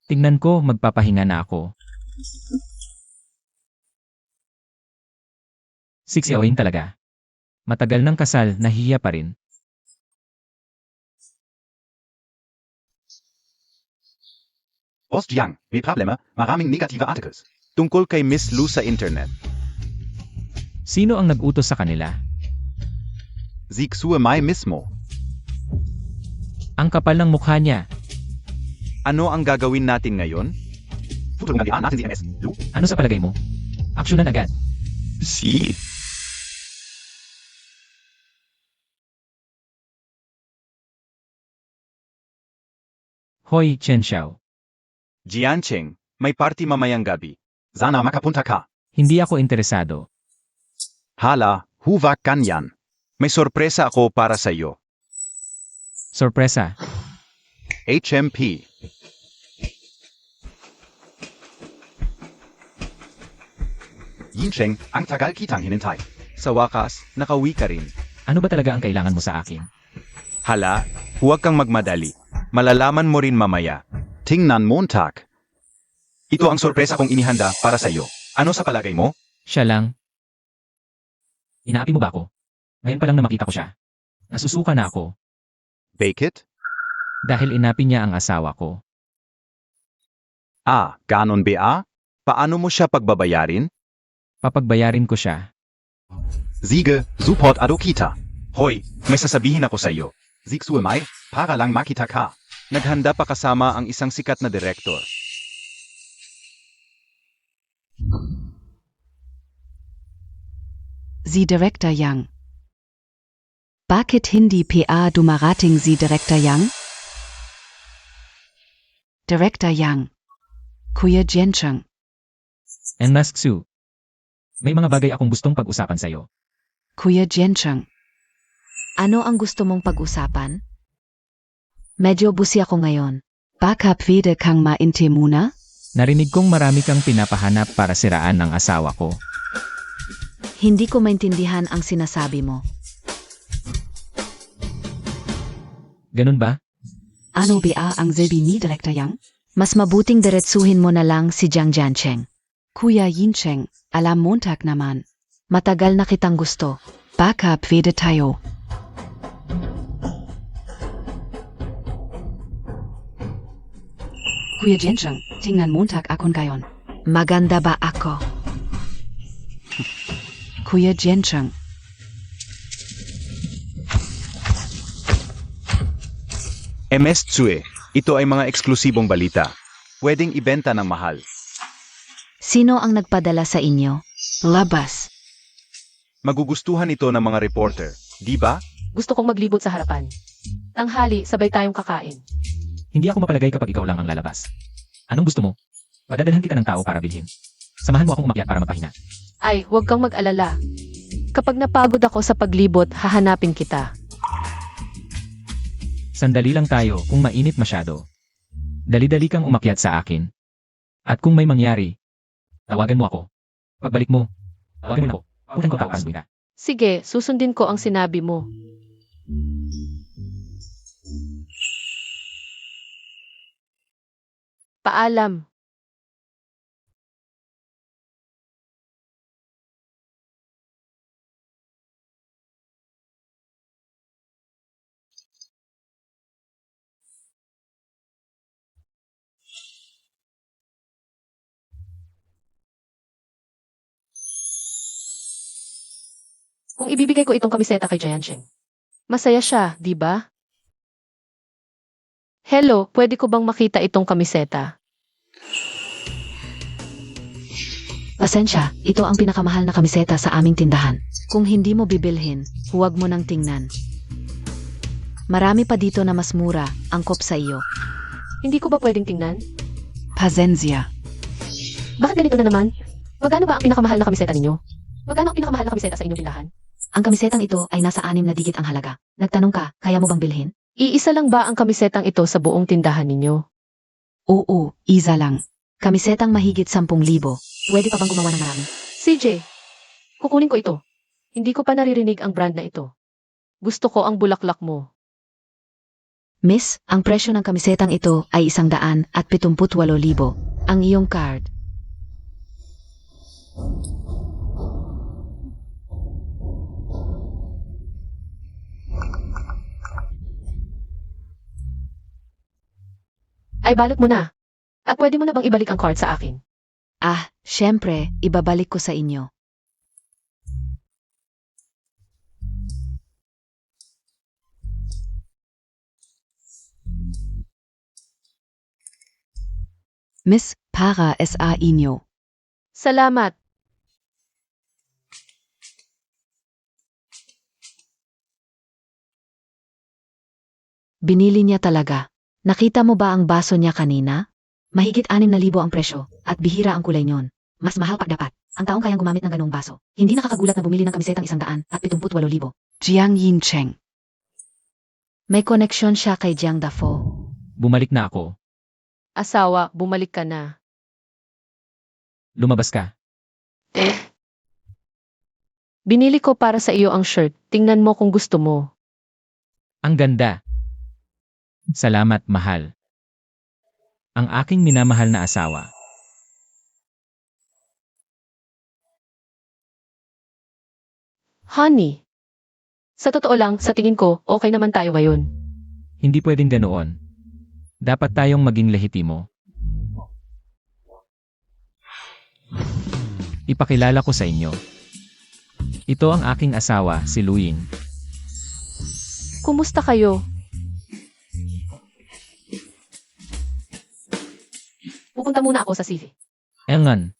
Speaker 2: Tingnan ko, magpapahinga na ako. Siksiyawin talaga. Matagal ng kasal, nahihiya pa rin.
Speaker 1: Post Yang, may problema, maraming negative articles. Tungkol kay Miss Lu sa internet.
Speaker 2: Sino ang nag-utos sa kanila?
Speaker 1: Zixue Mai mismo.
Speaker 2: Ang kapal ng mukha niya.
Speaker 1: Ano ang gagawin natin ngayon? Tutulungan natin si MS Lu.
Speaker 2: Ano sa palagay mo? Aksyonan agad.
Speaker 1: Si.
Speaker 2: Hoy, Chen Xiao.
Speaker 1: Jiancheng, may party mamayang gabi. Sana makapunta ka.
Speaker 2: Hindi ako interesado.
Speaker 1: Hala, huwag kanyan. May sorpresa ako para sa iyo.
Speaker 2: Sorpresa.
Speaker 1: HMP. Yincheng, ang tagal kitang hinintay. Sa wakas, nakauwi ka rin.
Speaker 2: Ano ba talaga ang kailangan mo sa akin?
Speaker 1: Hala, huwag kang magmadali. Malalaman mo rin mamaya. Tingnan Montag. Ito ang sorpresa kong inihanda para sa iyo. Ano sa palagay mo?
Speaker 2: Siya lang. Inaapi mo ba ako? Ngayon pa lang na makita ko siya. Nasusuka na ako.
Speaker 1: Bake it?
Speaker 2: Dahil inapi niya ang asawa ko.
Speaker 1: Ah, ganon ba? Paano mo siya pagbabayarin?
Speaker 2: Papagbayarin ko siya.
Speaker 1: Sige, support ado kita. Hoy, may sasabihin ako sa iyo. Zixue Mai, para lang makita ka. Naghanda pa kasama ang isang sikat na direktor.
Speaker 5: Sie Director Yang. Bakit hindi PA dumarating si Director Yang? Director Yang. Kuya Jiancheng.
Speaker 2: And Mask Su. May mga bagay akong gustong pag-usapan sa'yo.
Speaker 5: Kuya Jiancheng.
Speaker 3: Ano ang gusto mong pag-usapan? Medyo busi ako ngayon.
Speaker 5: Baka pwede kang mainte muna?
Speaker 2: Narinig kong marami kang pinapahanap para siraan ang asawa ko.
Speaker 3: Hindi ko maintindihan ang sinasabi mo.
Speaker 2: Ganun ba?
Speaker 5: Ano ba ang sabi ni Director Yang?
Speaker 3: Mas mabuting diretsuhin mo na lang si Jiang Jiancheng.
Speaker 5: Kuya Yincheng, alam Montag naman.
Speaker 3: Matagal na kitang gusto.
Speaker 5: Baka pwede tayo. Kuya Jiancheng, tingnan Montag akon gayon.
Speaker 3: Maganda ba ako?
Speaker 5: Kuya Jiancheng.
Speaker 1: MS Tsue, ito ay mga eksklusibong balita. Pwedeng ibenta ng mahal.
Speaker 3: Sino ang nagpadala sa inyo?
Speaker 5: Labas.
Speaker 1: Magugustuhan ito ng mga reporter, di ba?
Speaker 4: Gusto kong maglibot sa harapan. Tanghali, sabay tayong kakain.
Speaker 2: Hindi ako mapalagay kapag ikaw lang ang lalabas. Anong gusto mo? Padadalhan kita ng tao para bilhin. Samahan mo akong umakyat para magpahinga.
Speaker 4: Ay, huwag kang mag-alala. Kapag napagod ako sa paglibot, hahanapin kita.
Speaker 2: Sandali lang tayo kung mainit masyado. Dali-dali kang umakyat sa akin. At kung may mangyari, tawagan mo ako. Pagbalik mo, tawagan mo na ako. Papuntan ko tawagan ka.
Speaker 4: Sige, susundin ko ang sinabi mo. Paalam. Kung ibibigay ko itong kamiseta kay Jiansheng, masaya siya, di ba? Hello, pwede ko bang makita itong kamiseta?
Speaker 3: Pasensya, ito ang pinakamahal na kamiseta sa aming tindahan. Kung hindi mo bibilhin, huwag mo nang tingnan. Marami pa dito na mas mura, angkop sa iyo.
Speaker 4: Hindi ko ba pwedeng tingnan?
Speaker 5: Pasensia.
Speaker 4: Bakit ganito na naman? Magkano ba ang pinakamahal na kamiseta ninyo? Magkano ang pinakamahal na kamiseta sa inyong tindahan?
Speaker 3: Ang kamisetang ito ay nasa 6 na digit ang halaga. Nagtanong ka, kaya mo bang bilhin?
Speaker 4: Iisa lang ba ang kamisetang ito sa buong tindahan ninyo?
Speaker 5: Oo, isa lang.
Speaker 3: Kamisetang mahigit 10,000. Pwede pa bang gumawa ng marami?
Speaker 4: CJ, kukunin ko ito. Hindi ko pa naririnig ang brand na ito. Gusto ko ang bulaklak mo.
Speaker 3: Miss, ang presyo ng kamisetang ito ay 178,000. Ang iyong card.
Speaker 4: Ay balot mo na. At pwede mo na bang ibalik ang card sa akin?
Speaker 3: Ah, syempre, ibabalik ko sa inyo.
Speaker 5: Miss para sa inyo.
Speaker 4: Salamat.
Speaker 3: Binili niya talaga. Nakita mo ba ang baso niya kanina? Mahigit 6,000 ang presyo, at bihira ang kulay niyon. Mas mahal pa dapat. Ang taong kayang gumamit ng ganong baso. Hindi nakakagulat na bumili ng kamisetang 178,000.
Speaker 5: Jiang Yincheng.
Speaker 3: May koneksyon siya kay Jiang Dafo.
Speaker 2: Bumalik na ako.
Speaker 4: Asawa, bumalik ka na.
Speaker 2: Lumabas ka.
Speaker 4: Binili ko para sa iyo ang shirt. Tingnan mo kung gusto mo.
Speaker 2: Ang ganda. Salamat, mahal. Ang aking minamahal na asawa.
Speaker 4: Honey. Sa totoo lang, sa tingin ko, okay naman tayo ngayon.
Speaker 2: Hindi pwedeng ganoon. Dapat tayong maging lehitimo. Ipakilala ko sa inyo. Ito ang aking asawa, si Luyin.
Speaker 4: Kumusta kayo? Pupunta muna ako sa CV.
Speaker 2: Engan.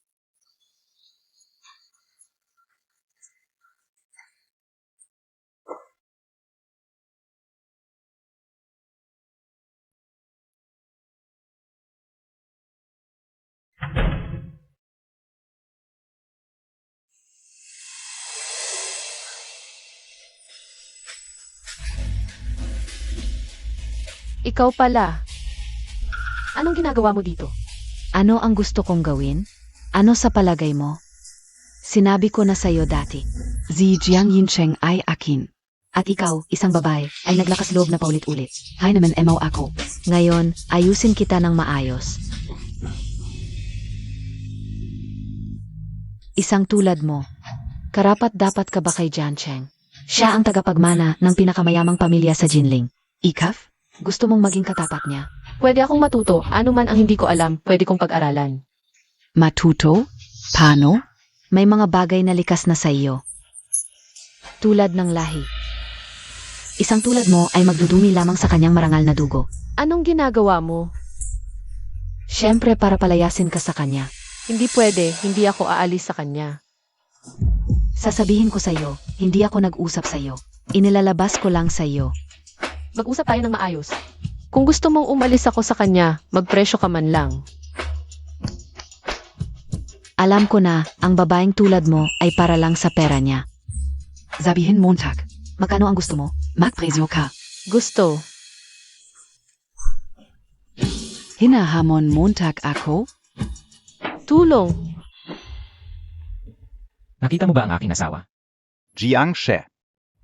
Speaker 4: Ikaw pala. Anong ginagawa mo dito?
Speaker 3: Ano ang gusto kong gawin? Ano sa palagay mo? Sinabi ko na sa'yo dati.
Speaker 5: Si Jiang Yincheng ay akin.
Speaker 3: At ikaw, isang babae, ay naglakas loob na paulit-ulit. Hay naman emaw ako. Ngayon, ayusin kita ng maayos. Isang tulad mo. Karapat-dapat ka ba kay Jiancheng? Siya ang tagapagmana ng pinakamayamang pamilya sa Jinling.
Speaker 5: Ikaf?
Speaker 3: Gusto mong maging katapat niya?
Speaker 4: Pwede akong matuto. Ano man ang hindi ko alam, pwede kong pag-aralan.
Speaker 5: Matuto? Paano?
Speaker 3: May mga bagay na likas na sa iyo. Tulad ng lahi. Isang tulad mo ay magdudumi lamang sa kanyang marangal na dugo.
Speaker 4: Anong ginagawa mo?
Speaker 3: Siyempre para palayasin ka sa kanya.
Speaker 4: Hindi pwede, hindi ako aalis sa kanya.
Speaker 3: Sasabihin ko sa iyo, hindi ako nag-usap sa iyo. Inilalabas ko lang sa iyo.
Speaker 4: Mag-usap tayo ng maayos. Kung gusto mong umalis ako sa kanya, magpresyo ka man lang.
Speaker 3: Alam ko na, ang babaeng tulad mo ay para lang sa pera niya.
Speaker 5: Sabihin Montag.
Speaker 3: Magkano ang gusto mo?
Speaker 5: Magpresyo ka.
Speaker 4: Gusto.
Speaker 5: Hinahamon Montag ako?
Speaker 4: Tulong.
Speaker 2: Nakita mo ba ang aking asawa?
Speaker 1: Jiang She.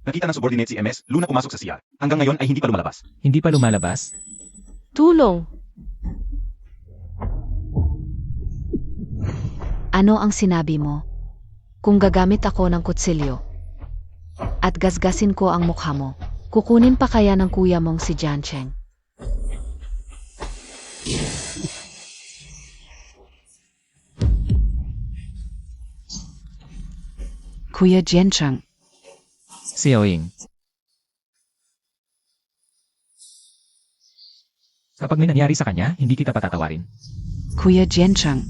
Speaker 1: Nakita ng subordinate si MS, Luna pumasok sa CR. Hanggang ngayon ay hindi pa lumalabas.
Speaker 2: Hindi pa lumalabas?
Speaker 4: Tulong.
Speaker 3: Ano ang sinabi mo? Kung gagamit ako ng kutsilyo at gasgasin ko ang mukha mo, kukunin pa kaya ng kuya mong si Jiancheng?
Speaker 5: Kuya Jiancheng.
Speaker 2: Xiaoying. Kapag may nangyari sa kanya, hindi kita patatawarin.
Speaker 5: Kuya Jiancheng.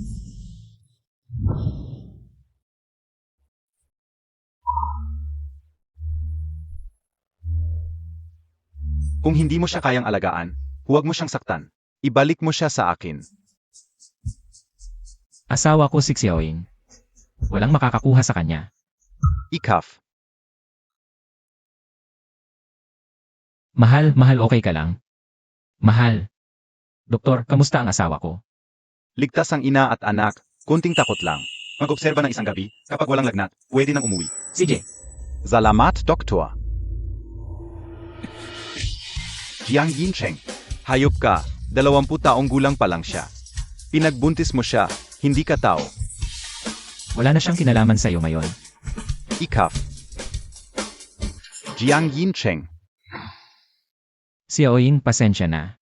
Speaker 1: Kung hindi mo siya kayang alagaan, huwag mo siyang saktan. Ibalik mo siya sa akin.
Speaker 2: Asawa ko si Xiaoying. Walang makakakuha sa kanya.
Speaker 1: Ikaf.
Speaker 2: Mahal, okay ka lang? Mahal. Doktor, kamusta ang asawa ko?
Speaker 1: Ligtas ang ina at anak, kunting takot lang. Mag-obserba ng isang gabi, kapag walang lagnat, pwede nang umuwi.
Speaker 2: CJ,
Speaker 1: Salamat, Doktor. Jiang Yincheng. Hayop ka, 20 taong gulang pa lang siya. Pinagbuntis mo siya, hindi ka tao.
Speaker 2: wala na siyang kinalaman sa iyo ngayon.
Speaker 1: Ikaf. Jiang Yincheng.
Speaker 2: Xiaoying, pasensya na.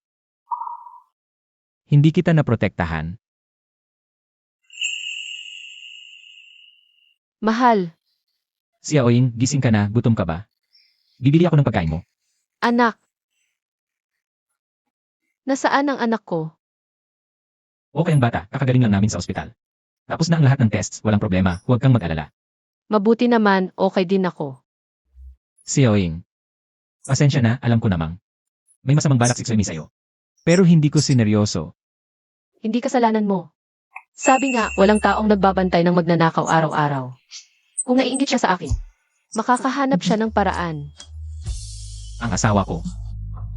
Speaker 2: Hindi kita naprotektahan.
Speaker 4: Mahal.
Speaker 2: Xiaoying, gising ka na, gutom ka ba? Bibili ako ng pagkain mo.
Speaker 4: Anak. Nasaan ang anak ko?
Speaker 2: Okay ang bata, kakagaling lang namin sa ospital. Tapos na ang lahat ng tests, walang problema, huwag kang mag-alala.
Speaker 4: Mabuti naman, okay din ako.
Speaker 2: Xiaoying. Pasensya na, alam ko namang. May masamang balak si Xiaomi sa'yo. Pero hindi ko sineryoso.
Speaker 4: Hindi kasalanan mo. Sabi nga, walang taong nagbabantay ng magnanakaw araw-araw. Kung naiinggit siya sa akin, makakahanap siya ng paraan.
Speaker 2: Ang asawa ko.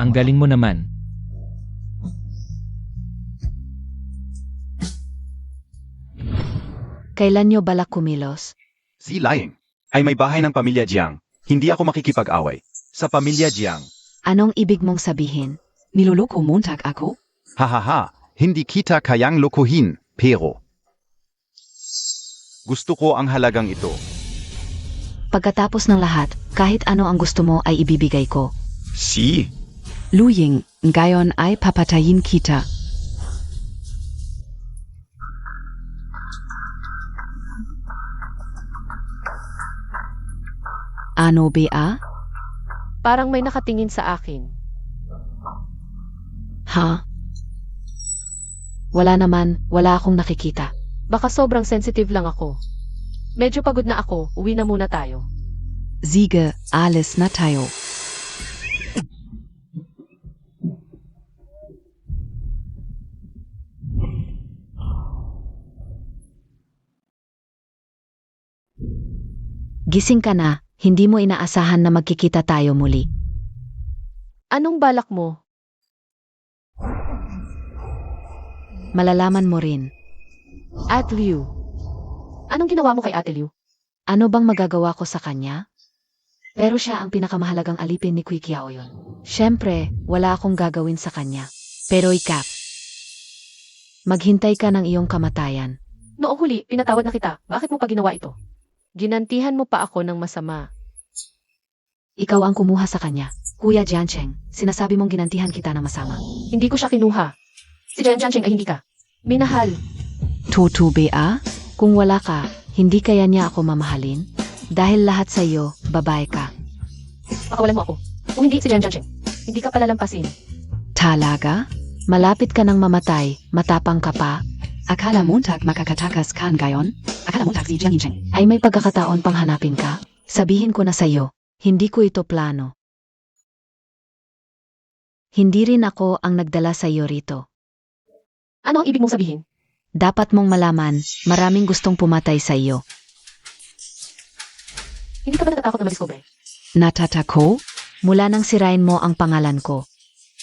Speaker 2: Ang galing mo naman.
Speaker 3: Kailan nyo balak kumilos?
Speaker 1: Si Lying. Ay may bahay ng pamilya Jiang. Hindi ako makikipag-away. Sa pamilya Jiang.
Speaker 3: Anong ibig mong sabihin?
Speaker 5: Niloloko Montag ako?
Speaker 1: Hahaha, hindi kita kayang lokohin, pero gusto ko ang halagang ito.
Speaker 3: Pagkatapos ng lahat, kahit ano ang gusto mo ay ibibigay ko.
Speaker 1: Si?
Speaker 5: Luying, ngayon ay papatayin kita. Ano ba?
Speaker 4: Parang may nakatingin sa akin.
Speaker 3: Ha? Wala naman, wala akong nakikita.
Speaker 4: Baka sobrang sensitive lang ako. Medyo pagod na ako, uwi na muna tayo.
Speaker 5: Siege, alles na tayo.
Speaker 3: Gising ka na, hindi mo inaasahan na magkikita tayo muli.
Speaker 4: Anong balak mo?
Speaker 3: Malalaman mo rin.
Speaker 4: At Liu. Anong ginawa mo kay Ate Liu?
Speaker 3: Ano bang magagawa ko sa kanya? Pero siya ang pinakamahalagang alipin ni Kui Kiaoyon. Siyempre, wala akong gagawin sa kanya. Pero ikaw, maghintay ka ng iyong kamatayan.
Speaker 4: Noong huli, pinatawad na kita. Bakit mo pa ginawa ito? Ginantihan mo pa ako ng masama.
Speaker 3: Ikaw ang kumuha sa kanya. Kuya Jiancheng, sinasabi mong ginantihan kita ng masama.
Speaker 4: Hindi ko siya kinuha. Si Jian Jiancheng ay hindi ka. Minahal.
Speaker 5: Toto ba?
Speaker 3: Kung wala ka, hindi kaya niya ako mamahalin? Dahil lahat sa iyo, babae ka.
Speaker 4: Pakawalan mo ako. Kung hindi si Jian Jiancheng, hindi ka palalampasin.
Speaker 5: Talaga?
Speaker 3: Malapit ka ng mamatay, matapang ka pa,
Speaker 5: Akala Montag makakatakas kan ngayon? Akala Montag si Jiang Yincheng.
Speaker 3: ay may pagkakataon pang hanapin ka? Sabihin ko na sa iyo, hindi ko ito plano. Hindi rin ako ang nagdala sa iyo rito.
Speaker 4: Ano ang ibig mong sabihin?
Speaker 3: Dapat mong malaman, maraming gustong pumatay sa iyo.
Speaker 4: Hindi ka ba natatakot na madiscover?
Speaker 5: Natatako?
Speaker 3: Mula nang sirain mo ang pangalan ko.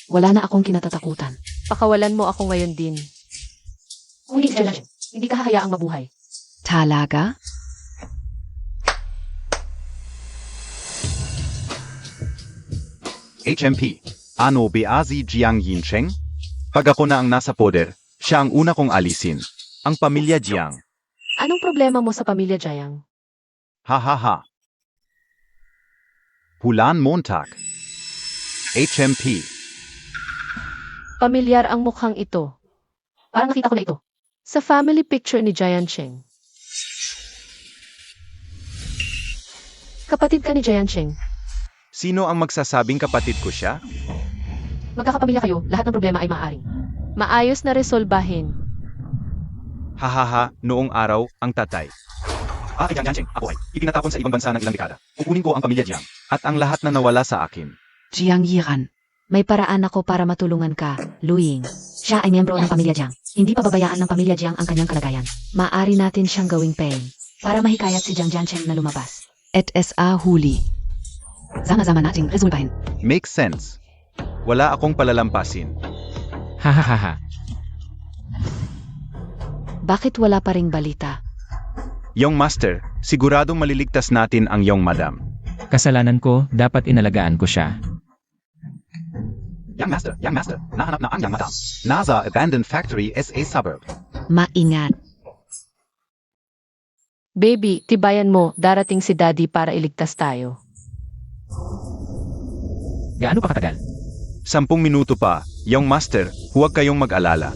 Speaker 4: Wala na akong kinatatakutan. Pakawalan mo ako ngayon din. Kung hindi si Jayan, hindi ka hahayaang mabuhay.
Speaker 5: Talaga?
Speaker 1: HMP, ano Beazi Jiang Yincheng? Pag ako na ang nasa poder, siya ang una kong alisin. Ang pamilya Jiang.
Speaker 4: Anong problema mo sa pamilya Jayang?
Speaker 1: Ha ha ha. Hulan Montag. HMP.
Speaker 4: Pamilyar ang mukhang ito. Parang nakita ko na ito. Sa family picture ni Jayan Cheng. Kapatid ka ni Jayan Cheng.
Speaker 1: Sino ang magsasabing kapatid ko siya?
Speaker 4: Magkakapamilya kayo, lahat ng problema ay maaaring. Maayos na resolbahin.
Speaker 1: Hahaha, noong araw, ang tatay. Jiang Yancheng, ako ay ipinatapon sa ibang bansa ng ilang dekada. Kukunin ko ang pamilya Jiang, at ang lahat na nawala sa akin.
Speaker 5: Jiang Yiran.
Speaker 3: May paraan ako para matulungan ka, Luying. Siya ay miyembro ng pamilya Jiang. Hindi pababayaan ng pamilya Jiang ang kanyang kalagayan. Maari natin siyang gawing pain para mahikayat si Jiang Jiancheng na lumabas.
Speaker 5: Et SA Huli. Sama-sama nating resolbahin.
Speaker 1: Makes sense. Wala akong palalampasin.
Speaker 2: Hahaha.
Speaker 3: Bakit wala pa ring balita?
Speaker 1: Young Master, siguradong maliligtas natin ang Young Madam.
Speaker 2: Kasalanan ko, dapat inalagaan ko siya.
Speaker 1: Young Master, nahanap na ang Young Madam. Nasa abandoned factory SA suburb.
Speaker 3: Maingat.
Speaker 4: Baby, tibayan mo, darating si Daddy para iligtas tayo.
Speaker 2: Gaano pa katagal?
Speaker 1: 10 minuto pa, Young Master, huwag kayong mag-alala.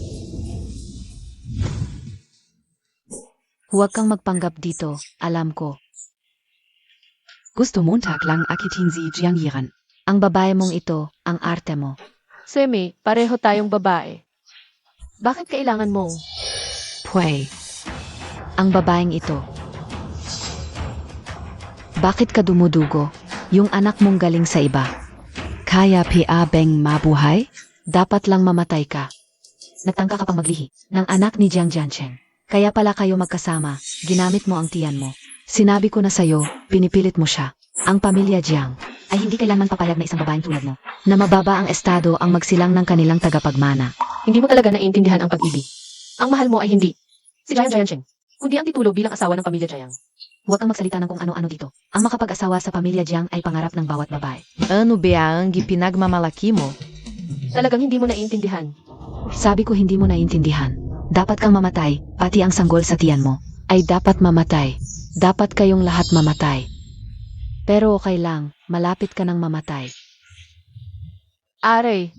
Speaker 3: Huwag kang magpanggap dito, alam ko.
Speaker 5: Gusto Montag lang akitin si Jiang Yiran.
Speaker 3: Ang babae mong ito, ang arte mo.
Speaker 4: Semi, pareho tayong babae. Bakit kailangan mo?
Speaker 5: Pway.
Speaker 3: Ang babaeng ito. Bakit ka dumudugo? Yung anak mong galing sa iba.
Speaker 5: Kaya PA Beng mabuhay?
Speaker 3: Dapat lang mamatay ka. Nagtangka ka pang maglihi ng anak ni Jiang Jiancheng. Kaya pala kayo magkasama, ginamit mo ang tiyan mo. Sinabi ko na sa'yo, pinipilit mo siya. Ang pamilya Jiang ay hindi kailanman papayag na isang babaeng tulad mo, na mababa ang estado ang magsilang ng kanilang tagapagmana.
Speaker 4: Hindi mo talaga naiintindihan ang pag-ibig. Ang mahal mo ay hindi si Jayan Jiancheng, kundi ang titulo bilang asawa ng pamilya Jayang.
Speaker 3: Huwag kang magsalita ng kung ano-ano dito. Ang makapag-asawa sa pamilya Jiang ay pangarap ng bawat babae.
Speaker 7: Ano ba ang ipinagmamalaki mo?
Speaker 4: Talagang hindi mo naiintindihan.
Speaker 3: Sabi ko hindi mo naiintindihan. Dapat kang mamatay, pati ang sanggol sa tiyan mo. Ay dapat mamatay. Dapat kayong lahat mamatay. Pero okay lang, malapit ka nang mamatay.
Speaker 4: Aray,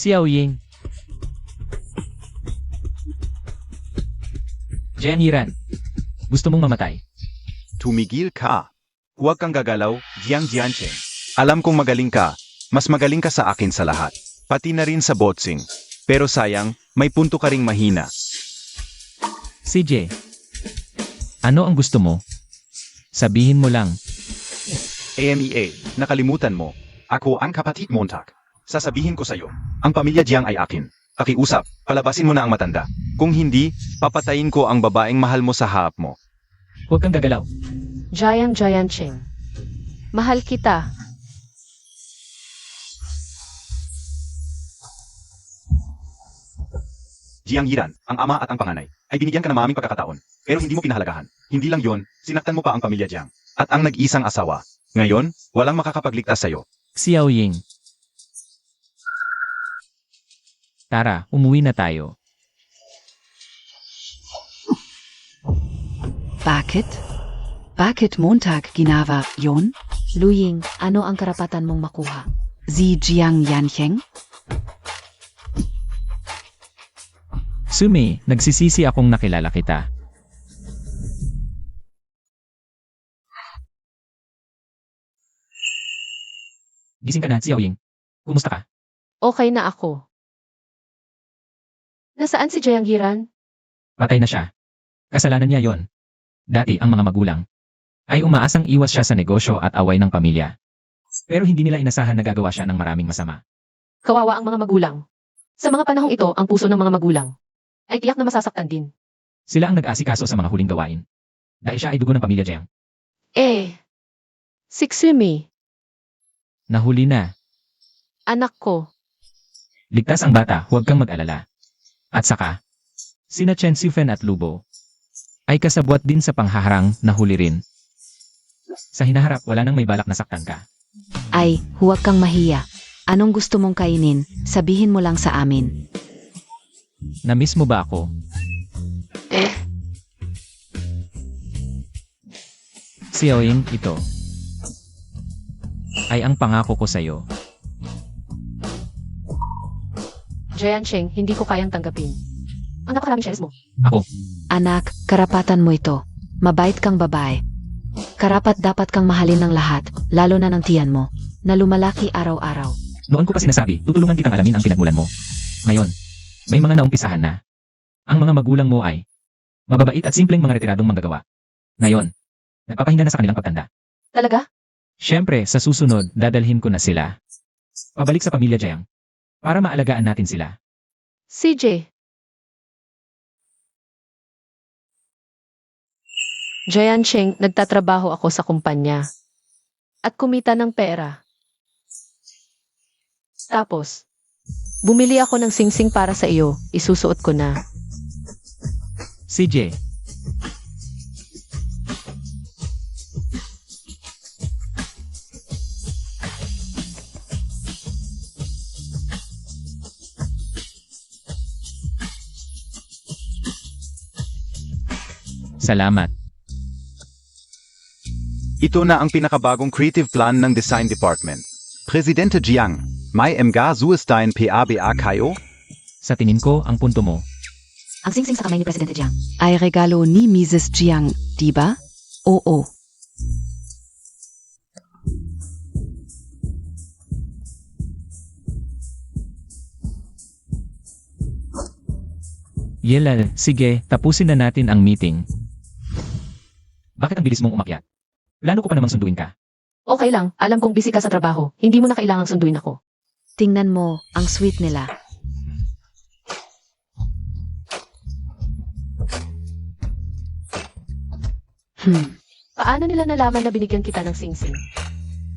Speaker 2: Xiao Ying. Jiang Yiran. Gusto mong mamatay?
Speaker 1: Tumigil ka. Huwag kang gagalaw, Jiang Jiancheng. Alam kong magaling ka. Mas magaling ka sa akin sa lahat. Pati na rin sa boxing. Pero sayang, may punto ka ring mahina.
Speaker 2: CJ. Ano ang gusto mo? Sabihin mo lang.
Speaker 1: AMEA, nakalimutan mo. Ako ang kapatid Montag. Sasabihin ko sa'yo, ang pamilya Jiang ay akin. Pakiusap, palabasin mo na ang matanda. Kung hindi, papatayin ko ang babaeng mahal mo sa harap mo.
Speaker 2: Huwag kang gagalaw.
Speaker 4: Jayan Jiancheng. Mahal kita.
Speaker 1: Jiang Yiran, ang ama at ang panganay, ay binigyan ka ng maraming pagkakataon. Pero hindi mo pinahalagahan. Hindi lang yon, sinaktan mo pa ang pamilya Jiang. At ang nag-isang asawa. Ngayon, walang makakapagligtas sa'yo.
Speaker 2: Xiao Ying. Tara, umuwi na tayo.
Speaker 5: Bakit? Bakit Montag ginawa yon?
Speaker 3: Luying, ano ang karapatan mong makuha?
Speaker 5: Si Jiang Yancheng?
Speaker 2: Sumi, nagsisisi akong nakilala kita. Gising ka na, Xiaoying. Kumusta ka?
Speaker 4: Okay na ako. Nasaan si Jayanggiran?
Speaker 2: Patay na siya. Kasalanan niya yon. Dati ang mga magulang ay umaasang iwas siya sa negosyo at away ng pamilya. Pero hindi nila inasahan na gagawa siya ng maraming masama.
Speaker 4: Kawawa ang mga magulang. Sa mga panahong ito, ang puso ng mga magulang ay tiyak na masasaktan din.
Speaker 2: Sila ang nag-aasikaso sa mga huling gawain. Dahil siya ay dugo ng pamilya Jiang.
Speaker 4: Si Xumi,
Speaker 2: Nahuli na.
Speaker 4: anak ko.
Speaker 2: Ligtas ang bata, huwag kang mag-alala. At saka, sina Chen Sifen at Lubo ay kasabwat din sa panghaharang na huli rin. Sa hinaharap, wala nang may balak na saktan ka.
Speaker 3: Ay, huwag kang mahiya. Anong gusto mong kainin, sabihin mo lang sa amin.
Speaker 2: Na-miss mo ba ako? Xiaoying, ito ay ang pangako ko sa'yo.
Speaker 4: Jiancheng, hindi ko kayang tanggapin. Ang napakaraming shares mo.
Speaker 2: Ako,
Speaker 3: Anak, karapatan mo ito. Mabait kang babae. Karapat dapat kang mahalin ng lahat, lalo na ng tiyan mo, na lumalaki araw-araw.
Speaker 2: noon ko pa sinasabi, tutulungan kitang alamin ang pinagmulan mo. Ngayon, may mga naumpisahan na. Ang mga magulang mo ay mababait at simpleng mga retiradong manggagawa. Ngayon, nagpapahinga na sa kanilang pagtanda.
Speaker 4: Talaga?
Speaker 2: Siyempre, sa susunod, dadalhin ko na sila pabalik sa pamilya Jiang para maalagaan natin sila.
Speaker 4: CJ. Jiancheng, nagtatrabaho ako sa kumpanya. At kumita ng pera. Tapos, bumili ako ng singsing para sa iyo, isusuot ko na.
Speaker 2: CJ, salamat.
Speaker 1: Ito na ang pinakabagong creative plan ng Design Department. Presidente Jiang, may mga Zuestein PABA kayo?
Speaker 2: Sa tingin ko, ang punto mo,
Speaker 3: Ang singsing sa kamay ni Presidente Jiang.
Speaker 5: Ay regalo ni Mrs. Jiang, di ba? Oo.
Speaker 2: Yelal, sige, tapusin na natin ang meeting. Bakit ang bilis mong umakyat? Plano ko pa namang sunduin ka.
Speaker 4: Okay lang, alam kong busy ka sa trabaho, hindi mo na kailangang sunduin ako.
Speaker 3: Tingnan mo, ang sweet nila.
Speaker 4: Paano nila nalaman na binigyan kita ng singsing?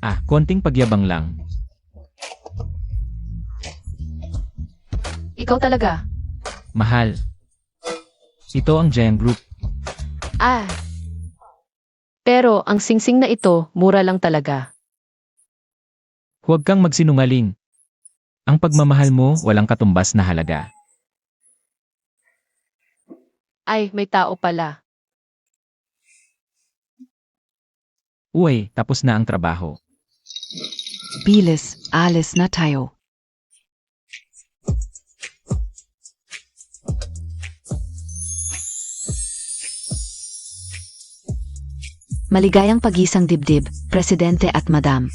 Speaker 2: Ah, konting pagyabang lang.
Speaker 4: Ikaw talaga?
Speaker 2: Mahal. Ito ang Jiang Group.
Speaker 4: Ah. Pero ang singsing na ito, mura lang talaga.
Speaker 2: Huwag kang magsinungaling. Ang pagmamahal mo, walang katumbas na halaga.
Speaker 4: Ay, may tao pala.
Speaker 2: Uy, tapos na ang trabaho.
Speaker 5: Bilis, alis na tayo.
Speaker 3: Maligayang pagisang dibdib, Presidente at Madam.